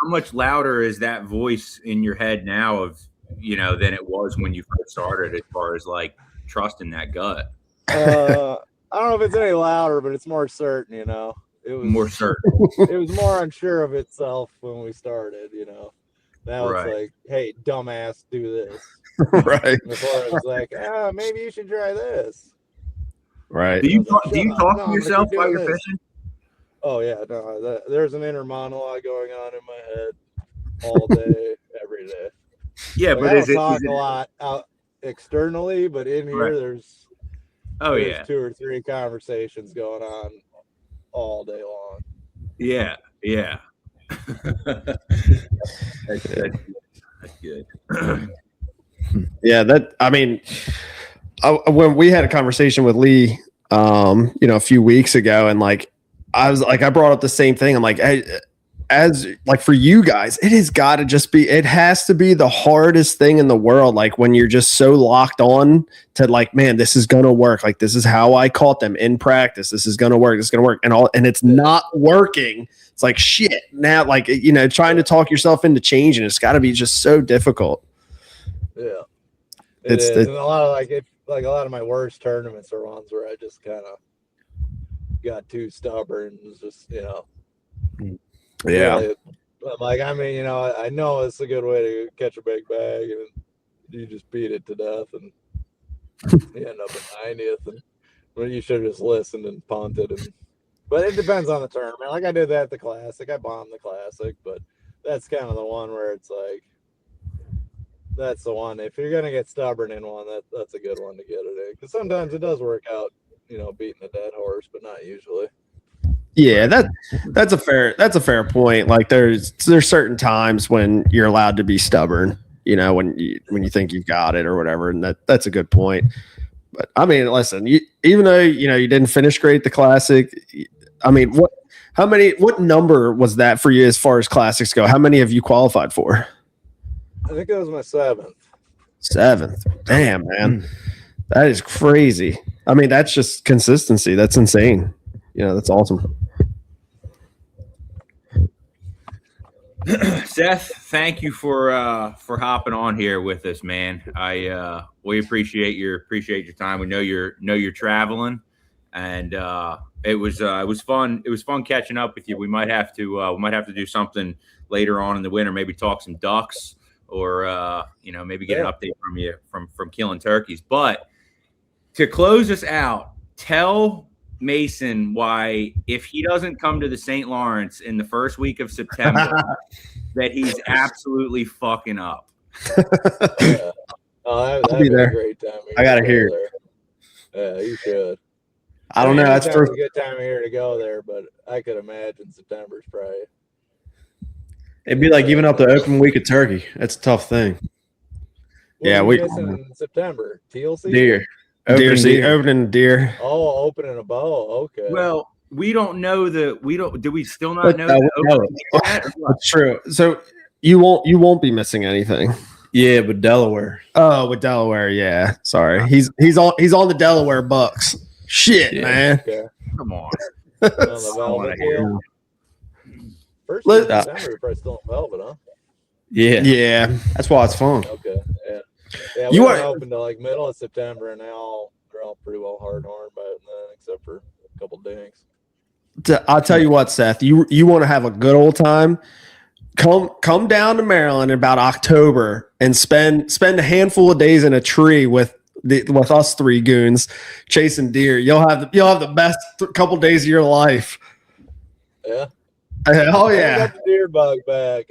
S1: much louder is that voice in your head now of, you know, than it was when you first started, as far as like trusting that gut?
S4: I don't know if it's any louder, but it's more certain, you know. It was
S1: More certain.
S4: It was more unsure of itself when we started, you know. Now it's like, hey, dumbass, do this.
S2: Right.
S4: Before it was like, maybe you should try this.
S2: Right.
S1: Do you talk to yourself while you're fishing?
S4: Oh yeah, no. There's an inner monologue going on in my head all day, every day.
S1: Yeah,
S4: like,
S1: but
S4: I
S1: is
S4: don't
S1: it
S4: talk a lot out externally, but in here there's 2 or 3 conversations going on all day long.
S1: Yeah. That's good.
S2: Yeah, when we had a conversation with Lee, a few weeks ago, and like I brought up the same thing. I'm like, as like for you guys, it has to be the hardest thing in the world. Like when you're just so locked on to like, man, this is going to work. Like, this is how I caught them in practice. This is going to work. This is going to work. And it's not working. It's like, shit. Now, like, you know, trying to talk yourself into changing, it's got to be just so difficult.
S4: Yeah. It's and a lot of a lot of my worst tournaments are ones where I just kind of got too stubborn. It's just, you know.
S2: Yeah.
S4: Really, like, I mean, you know, I know it's a good way to catch a big bag, and you just beat it to death, and you end up in 90th, and well, you should have just listened and punted. But it depends on the tournament. Like I did that at the Classic. I bombed the Classic, but that's kind of the one where it's like, that's the one. If you're gonna get stubborn in one, that's a good one to get it in. Because sometimes it does work out, you know, beating a dead horse, but not usually.
S2: Yeah, that's a fair point. Like there's certain times when you're allowed to be stubborn, you know, when you think you've got it or whatever, and that's a good point. But I mean, listen, even though you know you didn't finish great at the Classic, I mean, what number was that for you as far as Classics go? How many have you qualified for?
S4: I think it was my 7th.
S2: 7th. Damn, man. That is crazy. I mean, that's just consistency. That's insane. You know, that's awesome.
S1: Seth, thank you for hopping on here with us, man. We appreciate your time. We know you're traveling, and it was fun. It was fun catching up with you. We might have to do something later on in the winter. Maybe talk some ducks, or maybe get an update from you from killing turkeys. But to close us out, tell Mason why, if he doesn't come to the St. Lawrence in the first week of September, that he's absolutely fucking up.
S4: Yeah. Oh, that'd be there. A great time.
S2: I gotta hear it.
S4: Yeah, you should.
S2: I don't know. That's
S4: a good time of year to go there, but I could imagine September's probably.
S3: It'd be like giving up the open week of turkey. That's a tough thing.
S4: What we missing in September. Teal season?
S2: Deer. Opening deer.
S4: Oh, opening a bow. Okay.
S1: Well, we don't know do we still not know that?
S2: That's true. So you won't be missing anything.
S3: Yeah, but Delaware.
S2: Oh, with Delaware, yeah. Sorry. He's on the Delaware Bucks. Shit, man.
S4: Okay.
S1: Come on.
S4: First of December, you're probably still in velvet, huh?
S2: Yeah. That's why it's fun.
S4: Okay. Yeah, we were open to like middle of September, and they're all pretty well hard horn by then, except for a couple dinks.
S2: I'll tell you what, Seth. You want to have a good old time? Come down to Maryland in about October and spend a handful of days in a tree with with us three goons chasing deer, you'll have the best couple days of your life.
S4: Yeah.
S2: Oh
S4: I
S2: yeah.
S4: haven't got the deer bug back.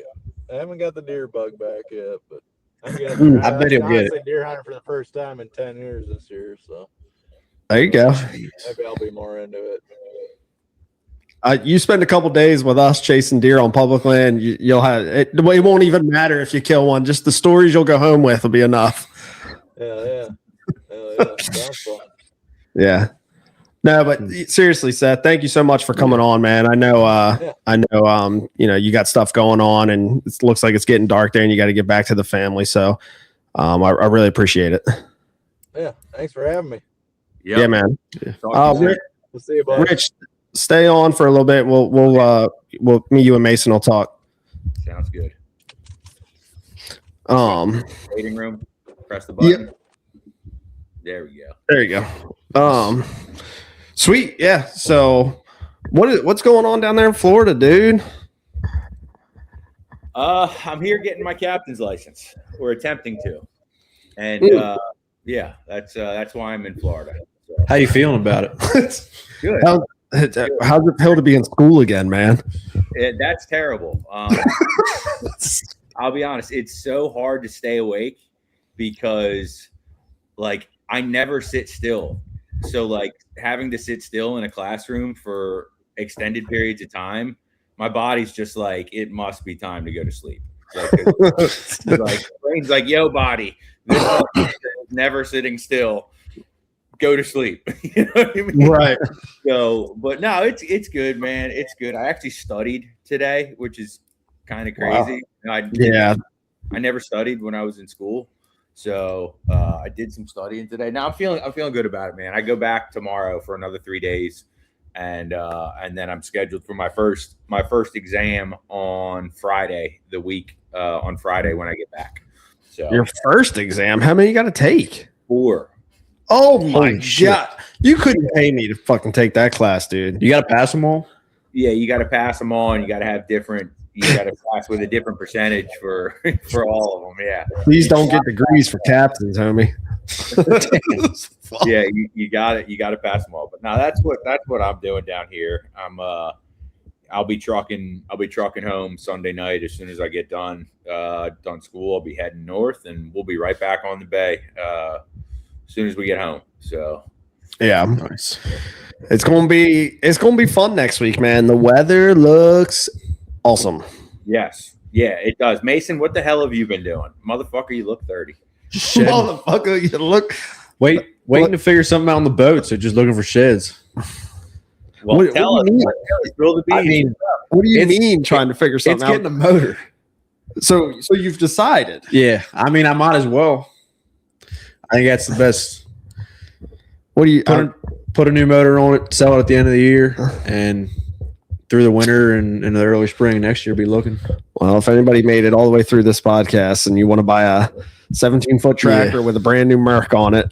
S4: I haven't got the deer bug back yet, but I'm getting.
S3: I bet he'll get it.
S4: Deer hunting for the first time in 10 years this year, so
S2: There you go.
S4: maybe I'll be more into it.
S2: You spend a couple days with us chasing deer on public land, you'll have it. It won't even matter if you kill one. Just the stories you'll go home with will be enough.
S4: Yeah. Sounds fun.
S2: Yeah. No, but seriously, Seth, thank you so much for coming on, man. I know, you got stuff going on, and it looks like it's getting dark there, and you got to get back to the family. So, I really appreciate it.
S4: Yeah, thanks for having me.
S1: Yep.
S2: Yeah, man.
S4: We'll see you, buddy.
S2: Rich, stay on for a little bit. We'll me, you, and Mason will talk.
S1: Sounds good. Waiting room. Press the button.
S2: Yep.
S1: There we go.
S2: There you go. Sweet. Yeah. So what's going on down there in Florida, dude?
S1: I'm here getting my captain's license. We're attempting to. And yeah, that's why I'm in Florida. So.
S3: How you feeling about it?
S1: Good.
S2: How's it feel to be in school again, man?
S1: That's terrible. I'll be honest, it's so hard to stay awake because like I never sit still. So like having to sit still in a classroom for extended periods of time, my body's just like, it must be time to go to sleep. Like brain's like, yo, body, this is never sitting still. Go to sleep. You know what I mean?
S2: Right.
S1: So, but no, it's good, man. It's good. I actually studied today, which is kind of crazy. Wow. I never studied when I was in school. So I did some studying today. Now I'm feeling good about it, man. I go back tomorrow for another 3 days, and then I'm scheduled for my first exam on Friday. On Friday when I get back. So
S2: your first exam? How many you got to take?
S1: 4.
S2: Oh my god! You couldn't pay me to fucking take that class, dude.
S3: You got to pass them all.
S1: Yeah, you got to pass them all, and you got to have different. You got to pass with a different percentage for all of them. Yeah.
S2: Please don't get degrees for captains, homie.
S1: Yeah, you got it. You got to pass them all. But now that's what I'm doing down here. I'll be trucking home Sunday night as soon as I get done school. I'll be heading north, and we'll be right back on the bay as soon as we get home. So
S2: yeah, nice. It's gonna be fun next week, man. The weather looks awesome.
S1: Yes. Yeah, it does. Mason, what the hell have you been doing? Motherfucker, you look 30.
S2: Motherfucker, you look
S3: waiting to figure something out on the boat, so just looking for sheds.
S1: Well, tell us.
S2: I mean, what do you mean trying to figure something out?
S3: It's getting a motor.
S2: So you've decided.
S3: Yeah. I mean, I might as well. I think that's the best.
S2: What do you
S3: put a new motor on it, sell it at the end of the year, and through the winter and in the early spring next year be looking.
S2: Well, if anybody made it all the way through this podcast and you want to buy a 17-foot tractor with a brand new Merc on it,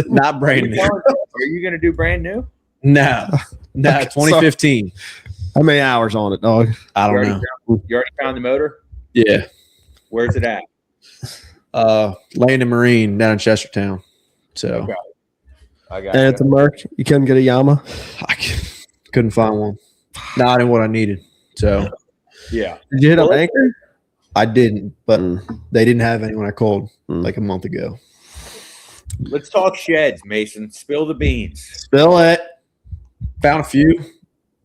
S3: not brand new.
S1: Are you going to do brand new?
S3: No, 2015.
S2: How many hours on it, dog?
S3: I don't know.
S1: You already found the motor?
S3: Yeah.
S1: Where's it at?
S3: Landon Marine down in Chestertown. So
S1: okay. I got
S2: and it's a Merc. You couldn't get a Yamaha?
S3: I couldn't find one. Not in what I needed. So
S1: yeah.
S2: Did you hit up Anchor?
S3: I didn't, but they didn't have any when I called like a month ago.
S1: Let's talk sheds, Mason. Spill the beans.
S2: Spill it.
S3: Found a few.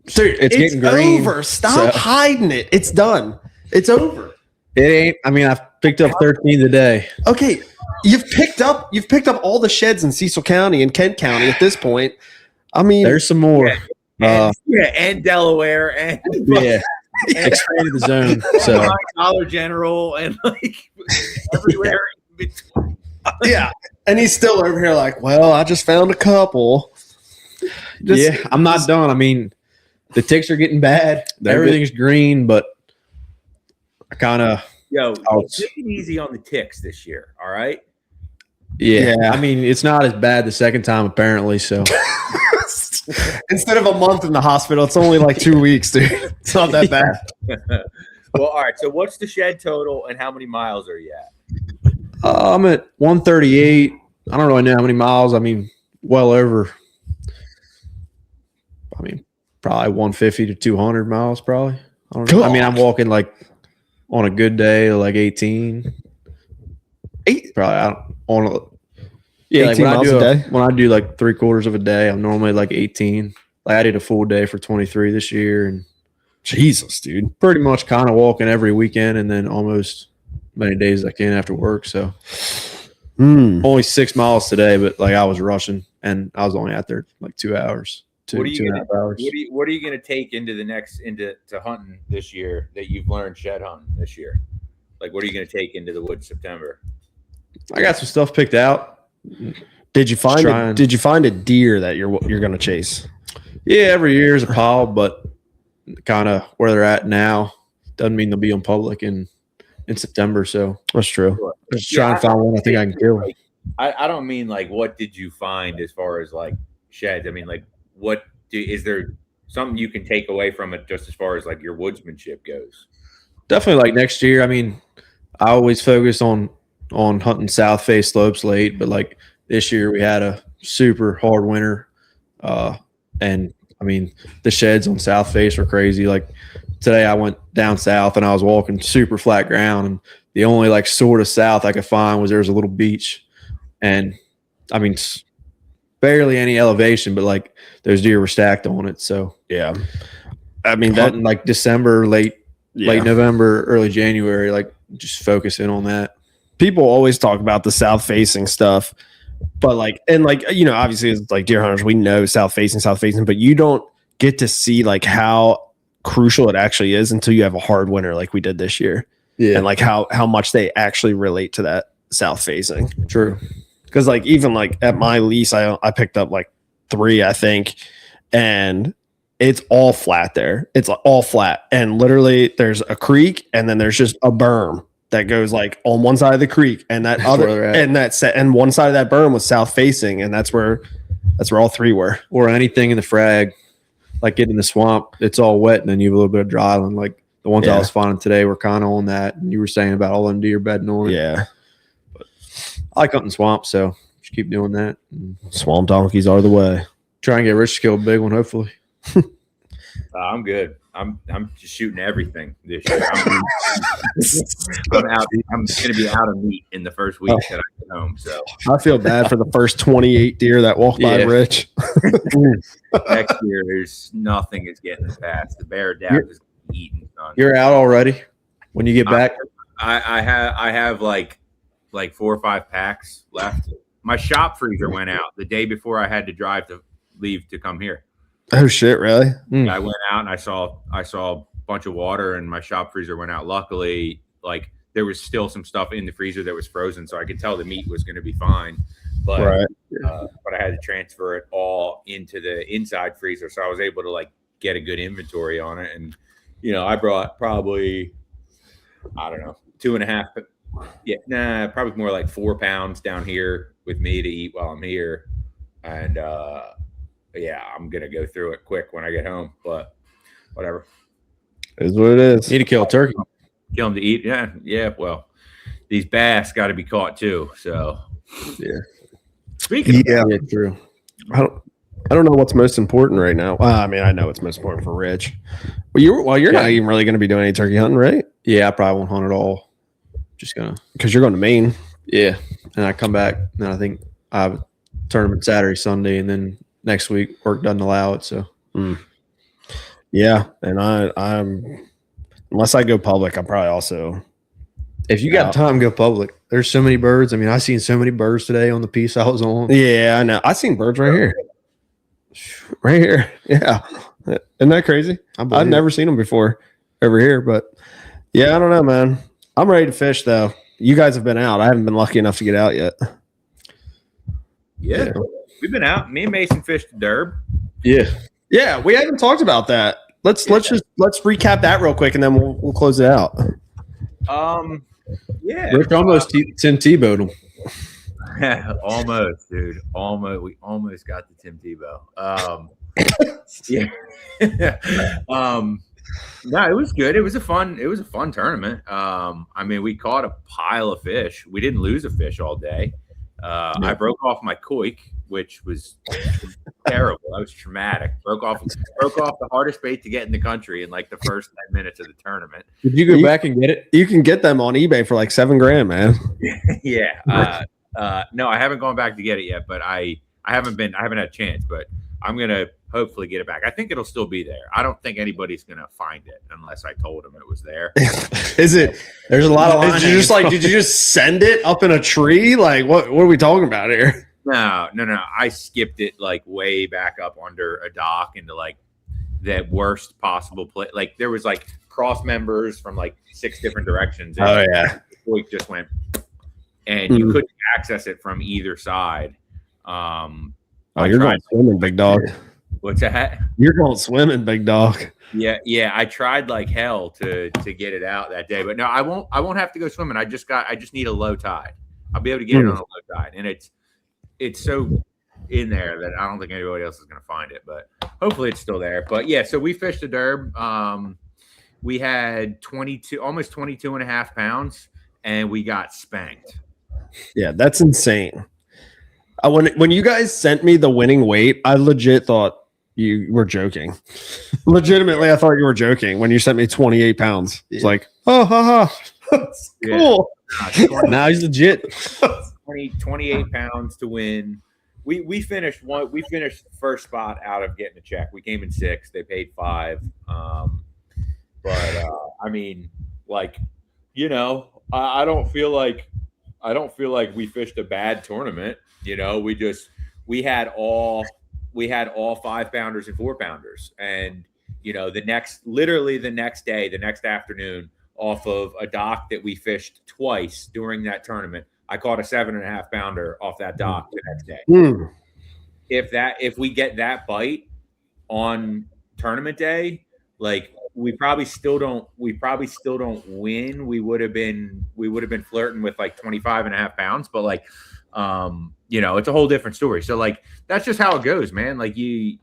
S2: Dude,
S3: it's getting green.
S2: Over. Stop hiding it. It's done. It's over.
S3: It ain't. I mean, I've picked up 13 today.
S2: Okay. You've picked up all the sheds in Cecil County and Kent County at this point. I mean,
S3: there's some more.
S1: And Delaware and
S3: expanded the zone. So
S1: Dollar General and like everywhere in between.
S2: Yeah. And he's still over here like, well, I just found a couple.
S3: I'm not done. I mean, the ticks are getting bad. Everything's green, but I kind of
S1: take it easy on the ticks this year. All right.
S3: Yeah. I mean, it's not as bad the second time apparently. So
S2: instead of a month in the hospital, it's only like 2 weeks, dude. It's not that bad.
S1: Well, all right. So what's the shed total and how many miles are you at?
S3: I'm at 138. I don't really know how many miles. I mean, well over. I mean, probably 150 to 200 miles. Probably. I don't know. I mean, I'm walking like on a good day like 18. Probably on a, yeah. Like
S2: 18 miles a day.
S3: When I do like 3/4 of a day, I'm normally like 18. Like I did a full day for 23 this year, and
S2: Jesus, dude.
S3: pretty much kind of walking every weekend, and then almost many days as I can after work. So only 6 miles today, but like I was rushing, and I was only out there like 2 hours. Two and a half hours.
S1: What are you going to take into to hunting this year that you've learned shed hunting this year? Like, what are you going to take into the woods September?
S3: I got some stuff picked out.
S2: Did you find a deer that you're going to chase?
S3: Yeah, every year is a pile, but kind of where they're at now doesn't mean they'll be on public in September. So
S2: that's true.
S3: Just trying to find one I think I can kill.
S1: Like, I don't mean like what did you find as far as like sheds? I mean like is there something you can take away from it just as far as like your woodsmanship goes?
S3: Definitely like next year. I mean, I always focus on hunting south face slopes late, but like this year we had a super hard winter. And I mean, the sheds on south face were crazy. Like today I went down south and I was walking super flat ground, and the only like sort of south I could find was there was a little beach, and I mean, barely any elevation, but like those deer were stacked on it. So
S2: yeah, I mean
S3: that like December, late November, early January, like just focusing on that.
S2: People always talk about the south facing stuff, but like, and like, you know, obviously it's like deer hunters, we know south facing, but you don't get to see like how crucial it actually is until you have a hard winter like we did this year. Yeah. And like how much they actually relate to that south facing.
S3: True.
S2: Because like even like at my lease, I picked up like 3, I think, and it's all flat there. It's all flat, and literally there's a creek, and then there's just a berm that goes like on one side of the creek, and that other and one side of that berm was south facing, and that's where all 3 were.
S3: Or anything in the frag, like getting in the swamp, it's all wet, and then you have a little bit of dry land. Like the ones I was finding today were kind of on that, and you were saying about all them deer bedding on it.
S2: Yeah.
S3: I like hunting swamp, so just keep doing that.
S2: Swamp donkeys are the way.
S3: Try and get Rich to kill a big one, hopefully.
S1: I'm good. I'm just shooting everything this year. I'm going to be out of meat in the first week that I get home. So
S2: I feel bad for the first 28 deer that walked by Rich.
S1: Next year, there's nothing is getting past. The bear down is eating.
S3: You're out already when you get back.
S1: I have like 4 or 5 packs left. My shop freezer went out the day before I had to leave to come here.
S2: Oh shit! Really?
S1: I went out and I saw a bunch of water, and my shop freezer went out. Luckily, like there was still some stuff in the freezer that was frozen, so I could tell the meat was going to be fine. But but I had to transfer it all into the inside freezer, so I was able to like get a good inventory on it. And you know, I brought probably, I don't know, 2.5. Yeah, probably more like 4 pounds down here with me to eat while I'm here, and I'm gonna go through it quick when I get home. But whatever,
S2: it is what it is.
S3: Need to kill a turkey,
S1: kill them to eat. Yeah. Well, these bass got to be caught too. So
S2: yeah.
S1: Speaking of
S2: yeah, true. I don't know what's most important right now. Well, I mean, I know what's most important for Rich. Well, you're not even really going to be doing any turkey hunting, right?
S3: Yeah, I probably won't hunt at all. Just gonna,
S2: because you're going to Maine.
S3: Yeah, and I come back, and I think I have a tournament Saturday, Sunday, and then next week work doesn't allow it. So
S2: yeah, and I'm unless I go public, I'm probably also.
S3: If you got time, go public. There's so many birds. I mean, I seen so many birds today on the piece I was on.
S2: Yeah, I know. I seen birds right here. Right here. Yeah. Isn't that crazy? I've never seen them before over here, but yeah, I don't know, man. I'm ready to fish though. You guys have been out. I haven't been lucky enough to get out yet.
S1: Yeah. We've been out. Me and Mason fished the Derb.
S2: Yeah. Yeah, we haven't talked about that. Let's recap that real quick, and then we'll close it out.
S1: Yeah.
S3: Rick almost Tim Tebow'd him.
S1: Almost, dude. We almost got the Tim Tebow. Yeah. No, it was good. It was a fun tournament. I mean, we caught a pile of fish. We didn't lose a fish all day. I broke off my koik, which was terrible. That was traumatic. Broke off the hardest bait to get in the country in like the first 10 minutes of the tournament.
S3: Did you go back and get it?
S2: You can get them on eBay for like $7,000, man.
S1: Yeah. No, I haven't gone back to get it yet, but I haven't had a chance, but I'm gonna hopefully get it back. I think it'll still be there. I don't think anybody's gonna find it unless I told them it was there.
S2: Is it?
S3: There's a lot of lines.
S2: Did you just send it up in a tree? Like what are we talking about here?
S1: No. I skipped it like way back up under a dock into like the worst possible place. Like there was like cross members from like 6 different directions. And
S2: yeah.
S1: The koik just went, and you couldn't access it from either side.
S2: You're going swimming, big dog.
S1: What's that?
S2: You're going swimming, big dog.
S1: Yeah. I tried like hell to get it out that day, but no, I won't have to go swimming. I just need a low tide. I'll be able to get it on a low tide, and it's so in there that I don't think anybody else is going to find it, but hopefully it's still there. But yeah, so we fished a derb. We had almost 22 and a half pounds, and we got spanked.
S2: Yeah, that's insane. When you guys sent me the winning weight, I legit thought you were joking. Legitimately, I thought you were joking when you sent me 28 pounds. It's like, oh, haha. That's cool.
S3: Now he's legit.
S1: 28 pounds to win. We finished first spot out of getting a check. We came in 6th. They paid 5. But I mean, like, you know, I don't feel like we fished a bad tournament. You know, we had all 5-pounders and 4-pounders, and you know, the next day, the next afternoon, off of a dock that we fished twice during that tournament, I caught a 7.5-pounder off that dock the next day. If we get that bite on tournament day, like we probably still don't win. We would have been flirting with like 25.5 pounds, but like, you know, it's a whole different story. So like, that's just how it goes, man. Like you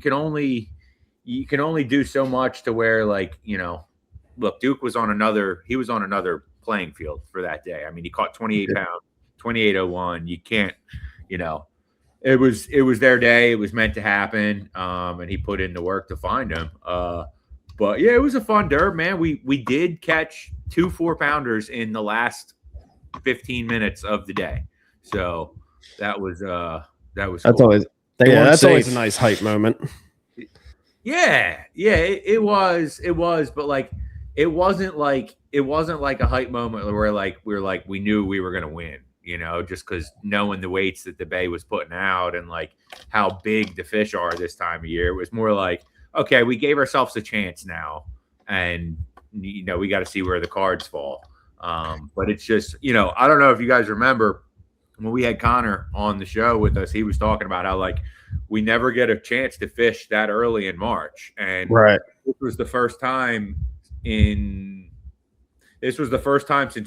S1: can only do so much to where, like, you know, look, Duke was on another playing field for that day. I mean, he caught 28 pounds, 28.01. You can't, you know, it was their day. It was meant to happen. And he put in the work to find him. But yeah, it was a fun derb, man. We did catch 2 4-pounders in the last 15 minutes of the day. So that was cool.
S2: That's always a nice hype moment.
S1: Yeah, it was, but like it wasn't like a hype moment where we knew we were gonna win, you know, just because knowing the weights that the bay was putting out and like how big the fish are this time of year. It was more like, okay, we gave ourselves a chance now, and you know, we got to see where the cards fall. But it's just, you know, I don't know if you guys remember when we had Connor on the show with us, he was talking about how like we never get a chance to fish that early in March. And this was the first time since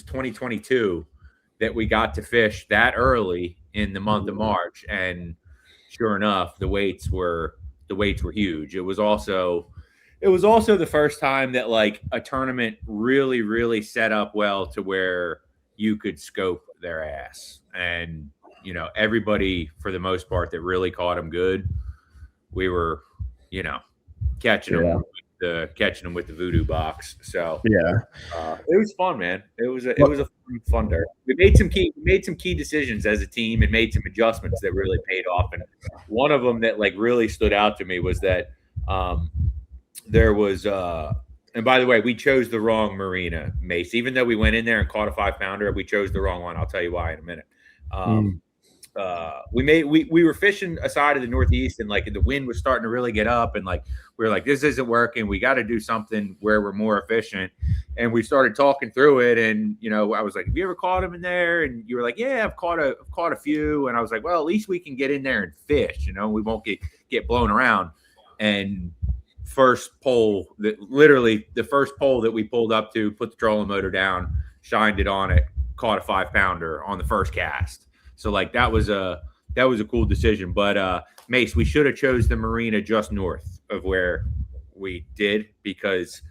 S1: 2022 that we got to fish that early in the month of March. And sure enough, the weights were huge. It was also the first time that like a tournament really, really set up well to where you could scope their ass. And, you know, everybody, for the most part, that really caught them good, we were, you know, catching them with the voodoo box. So it was fun, man. It was a fun day. We made some key decisions as a team and made some adjustments that really paid off. And one of them that like really stood out to me was that there was and by the way, we chose the wrong marina, Mace. Even though we went in there and caught a 5-pounder, we chose the wrong one. I'll tell you why in a minute. We were fishing a side of the Northeast, and like the wind was starting to really get up, and like we were like, this isn't working. We got to do something where we're more efficient. And we started talking through it, and you know, I was like, have you ever caught them in there? And you were like, yeah, I've caught a few. And I was like, well, at least we can get in there and fish. You know, we won't get blown around. And the first pole that we pulled up to, put the trolling motor down, shined it on it, caught a 5-pounder on the first cast. So like that was a cool decision. But Mace, we should have chose the marina just north of where we did, because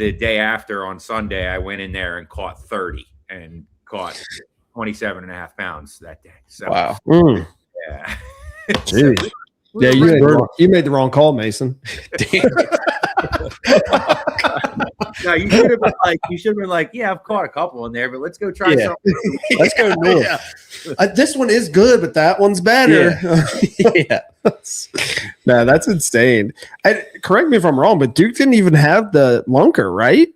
S1: the day after on Sunday, I went in there and caught 30 and caught 27 and a half pounds that day. So,
S3: Wow.
S1: yeah.
S2: Jeez. Yeah, you made the wrong call, Mason.
S1: No, you should have been like, yeah, I've caught a couple in there, but let's go try something.
S3: Let's go north.
S2: Yeah. This one is good, but that one's better.
S3: Yeah.
S2: No, that's insane. Correct me if I'm wrong, but Duke didn't even have the lunker, right?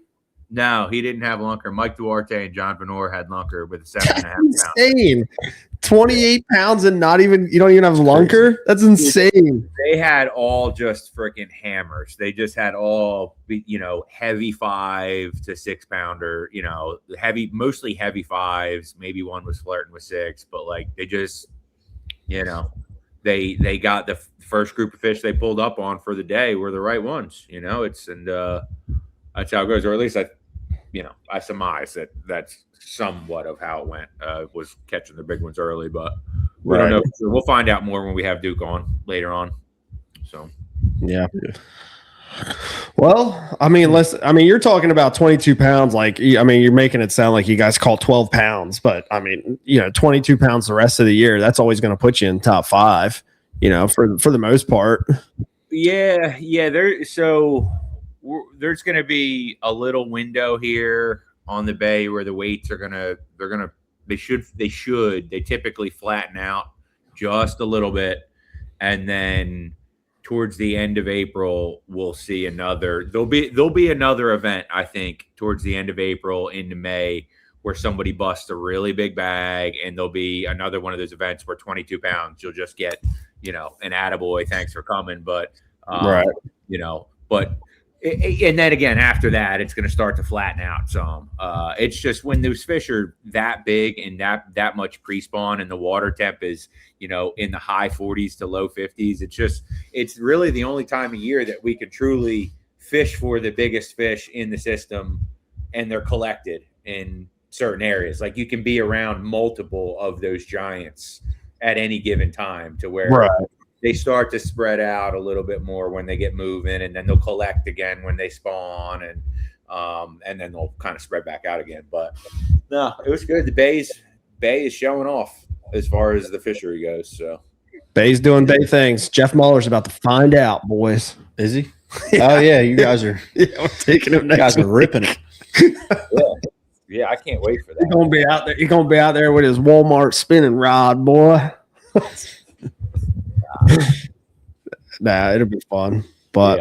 S1: No, he didn't have lunker. Mike Duarte and John Venor had lunker with 7.5 pounds.
S2: Insane. 28 pounds and you don't even have lunker? That's insane.
S1: They had all just freaking hammers. They just had all, heavy 5 to 6 pounder, mostly heavy 5s. Maybe one was flirting with 6, but like they just, they got the first group of fish they pulled up on for the day were the right ones, that's how it goes. Or at least I surmise that that's somewhat of how it went. Was catching the big ones early, but we don't know. We'll find out more when we have Duke on later on. So, yeah.
S2: Well, you're talking about 22 pounds. You're making it sound like you guys caught 12 pounds, but 22 pounds the rest of the year. That's always going to put you in top 5. For the most part.
S1: Yeah. There's going to be a little window here on the bay where the weights they typically flatten out just a little bit. And then towards the end of April, we'll see there'll be another event, I think, towards the end of April into May where somebody busts a really big bag, and there'll be another one of those events where 22 pounds, you'll just get, an attaboy, thanks for coming. But, and then again, after that, it's going to start to flatten out some. It's just when those fish are that big and that much pre-spawn and the water temp is, in the high 40s to low 50s, it's really the only time of year that we can truly fish for the biggest fish in the system, and they're collected in certain areas. Like you can be around multiple of those giants at any given time to where they start to spread out a little bit more when they get moving, and then they'll collect again when they spawn, and then they'll kind of spread back out again. But no, it was good. The bay is showing off as far as the fishery goes. So
S2: Bay's doing Bay things. Jeff Muller's about to find out, boys.
S3: Is he? Oh yeah, you guys are.
S2: Yeah, we're taking him next.
S3: You guys are ripping it.
S1: Yeah, I can't wait for that.
S2: He's gonna be out there. He's gonna be out there with his Walmart spinning rod, boy. Nah, it'll be fun. But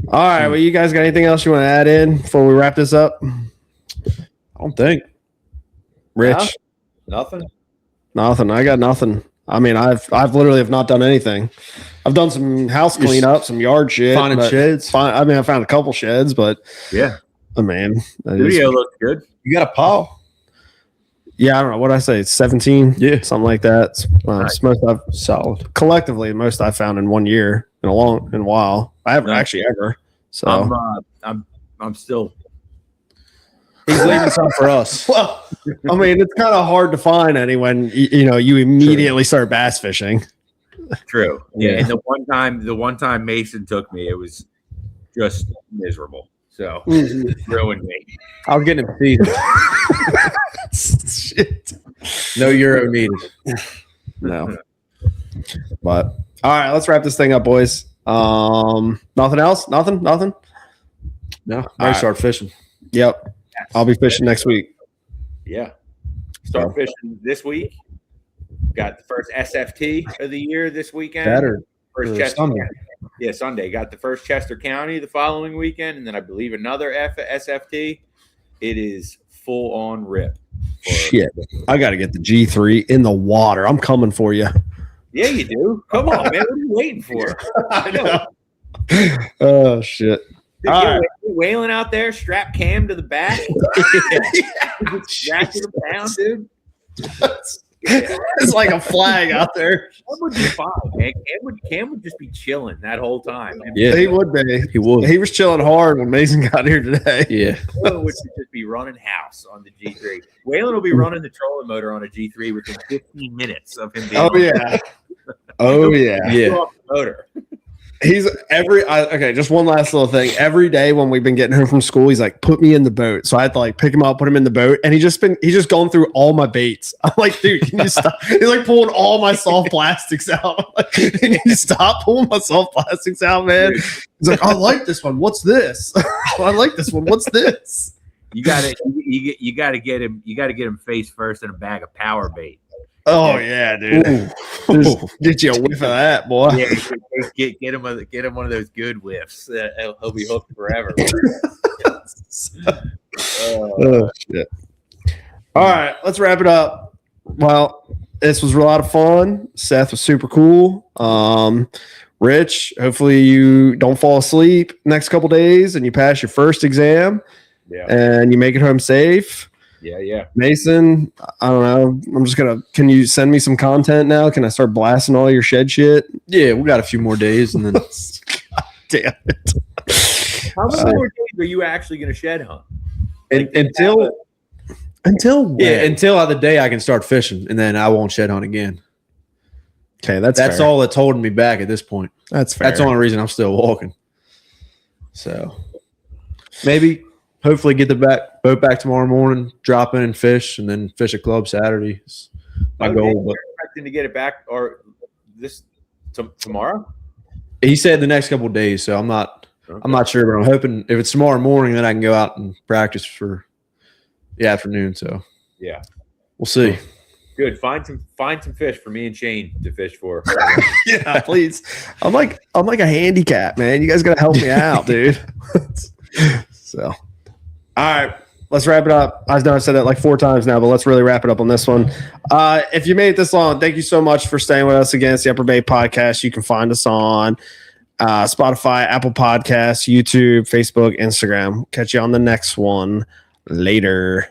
S2: all right, well, you guys got anything else you want to add in before we wrap this up?
S3: I don't think.
S2: Rich,
S1: nothing.
S2: I got nothing. I've literally have not done anything. I've done some house cleanup, some yard shit,
S3: finding sheds.
S2: I found a couple sheds, but
S1: yeah,
S2: video
S1: looks good.
S3: You got a paw?
S2: Yeah, I don't know what I say. It's 17, something like that.
S1: Nice.
S2: Most I've
S3: solid
S2: collectively, most I've found in 1 year in a while. I haven't actually ever. So
S1: I'm still.
S3: He's leaving some for us.
S2: Well, it's kind of hard to find any when you immediately start bass fishing.
S1: True. Yeah. And the one time Mason took me, it was just miserable. So ruined me.
S3: I'll get him feed.
S2: Shit.
S3: No euro needed.
S2: No. But all right, let's wrap this thing up, boys. Nothing else? Nothing?
S3: No. I start fishing.
S2: Yep. I'll be fishing next week.
S1: Yeah. Start fishing this week. Got the first SFT of the year this weekend. First Chester
S3: Sunday.
S1: County. Yeah, Sunday. Got the first Chester County the following weekend, and then I believe another SFT. It is full on rip.
S2: Shit. I got to get the G3 in the water. I'm coming for you.
S1: Yeah, you do. Come on, man. What are you waiting for?
S2: I know. Oh, shit.
S1: Dude, whaling out there, strap cam to the back. Strap to the pound, dude.
S2: It's like a flag out there.
S1: Cam would be fine, man. Cam would just be chilling that whole time.
S2: Yeah, he would be.
S3: He would.
S2: He was chilling hard when Mason got here today.
S3: Yeah.
S1: Waylon would just be running house on the G3. Waylon will be running the trolling motor on a G3 within 15 minutes of him being
S2: Oh, yeah. Oh, yeah.
S1: Off the motor.
S2: He's okay. Just one last little thing. Every day when we've been getting home from school, he's like, "Put me in the boat." So I had to like pick him up, put him in the boat, and he's just going through all my baits. I'm like, dude, can you stop? He's like pulling all my soft plastics out. I'm like, can you stop pulling my soft plastics out, man? He's like, I like this one. What's this? I like this one. What's this?
S1: You gotta get him face first in a bag of power bait.
S2: Oh yeah, dude. Get you a whiff of that, boy.
S1: Yeah, get him one of those good whiffs. He'll be hooked forever.
S2: Oh shit. All right, let's wrap it up. Well, this was a lot of fun. Seth was super cool. Rich, hopefully you don't fall asleep next couple days and you pass your first exam.
S1: Yeah.
S2: And you make it home safe.
S1: Yeah.
S2: Mason, I don't know. Can you send me some content now? Can I start blasting all your shed shit?
S3: Yeah, we got a few more days and then
S2: God damn it.
S1: How many more days are you actually going to shed hunt?
S3: until the day I can start fishing, and then I won't shed hunt again.
S2: Okay, that's
S3: fair. All that's holding me back at this point.
S2: That's fair.
S3: That's the only reason I'm still walking. So maybe, hopefully, get the boat back tomorrow morning, drop in and fish, and then fish a club Saturday. Is my goal. But
S1: expecting to get it back or this tomorrow?
S3: He said the next couple of days, so I'm not. Okay. I'm not sure, but I'm hoping if it's tomorrow morning, then I can go out and practice for the afternoon. So
S1: yeah,
S3: we'll see.
S1: Good. Find some fish for me and Shane to fish for.
S2: Yeah, please. I'm like a handicap, man. You guys gotta help me out, dude. So, all right, let's wrap it up. I know I said that like 4 times now, but let's really wrap it up on this one. If you made it this long, thank you so much for staying with us again. It's the Upper Bay Podcast. You can find us on Spotify, Apple Podcasts, YouTube, Facebook, Instagram. Catch you on the next one. Later.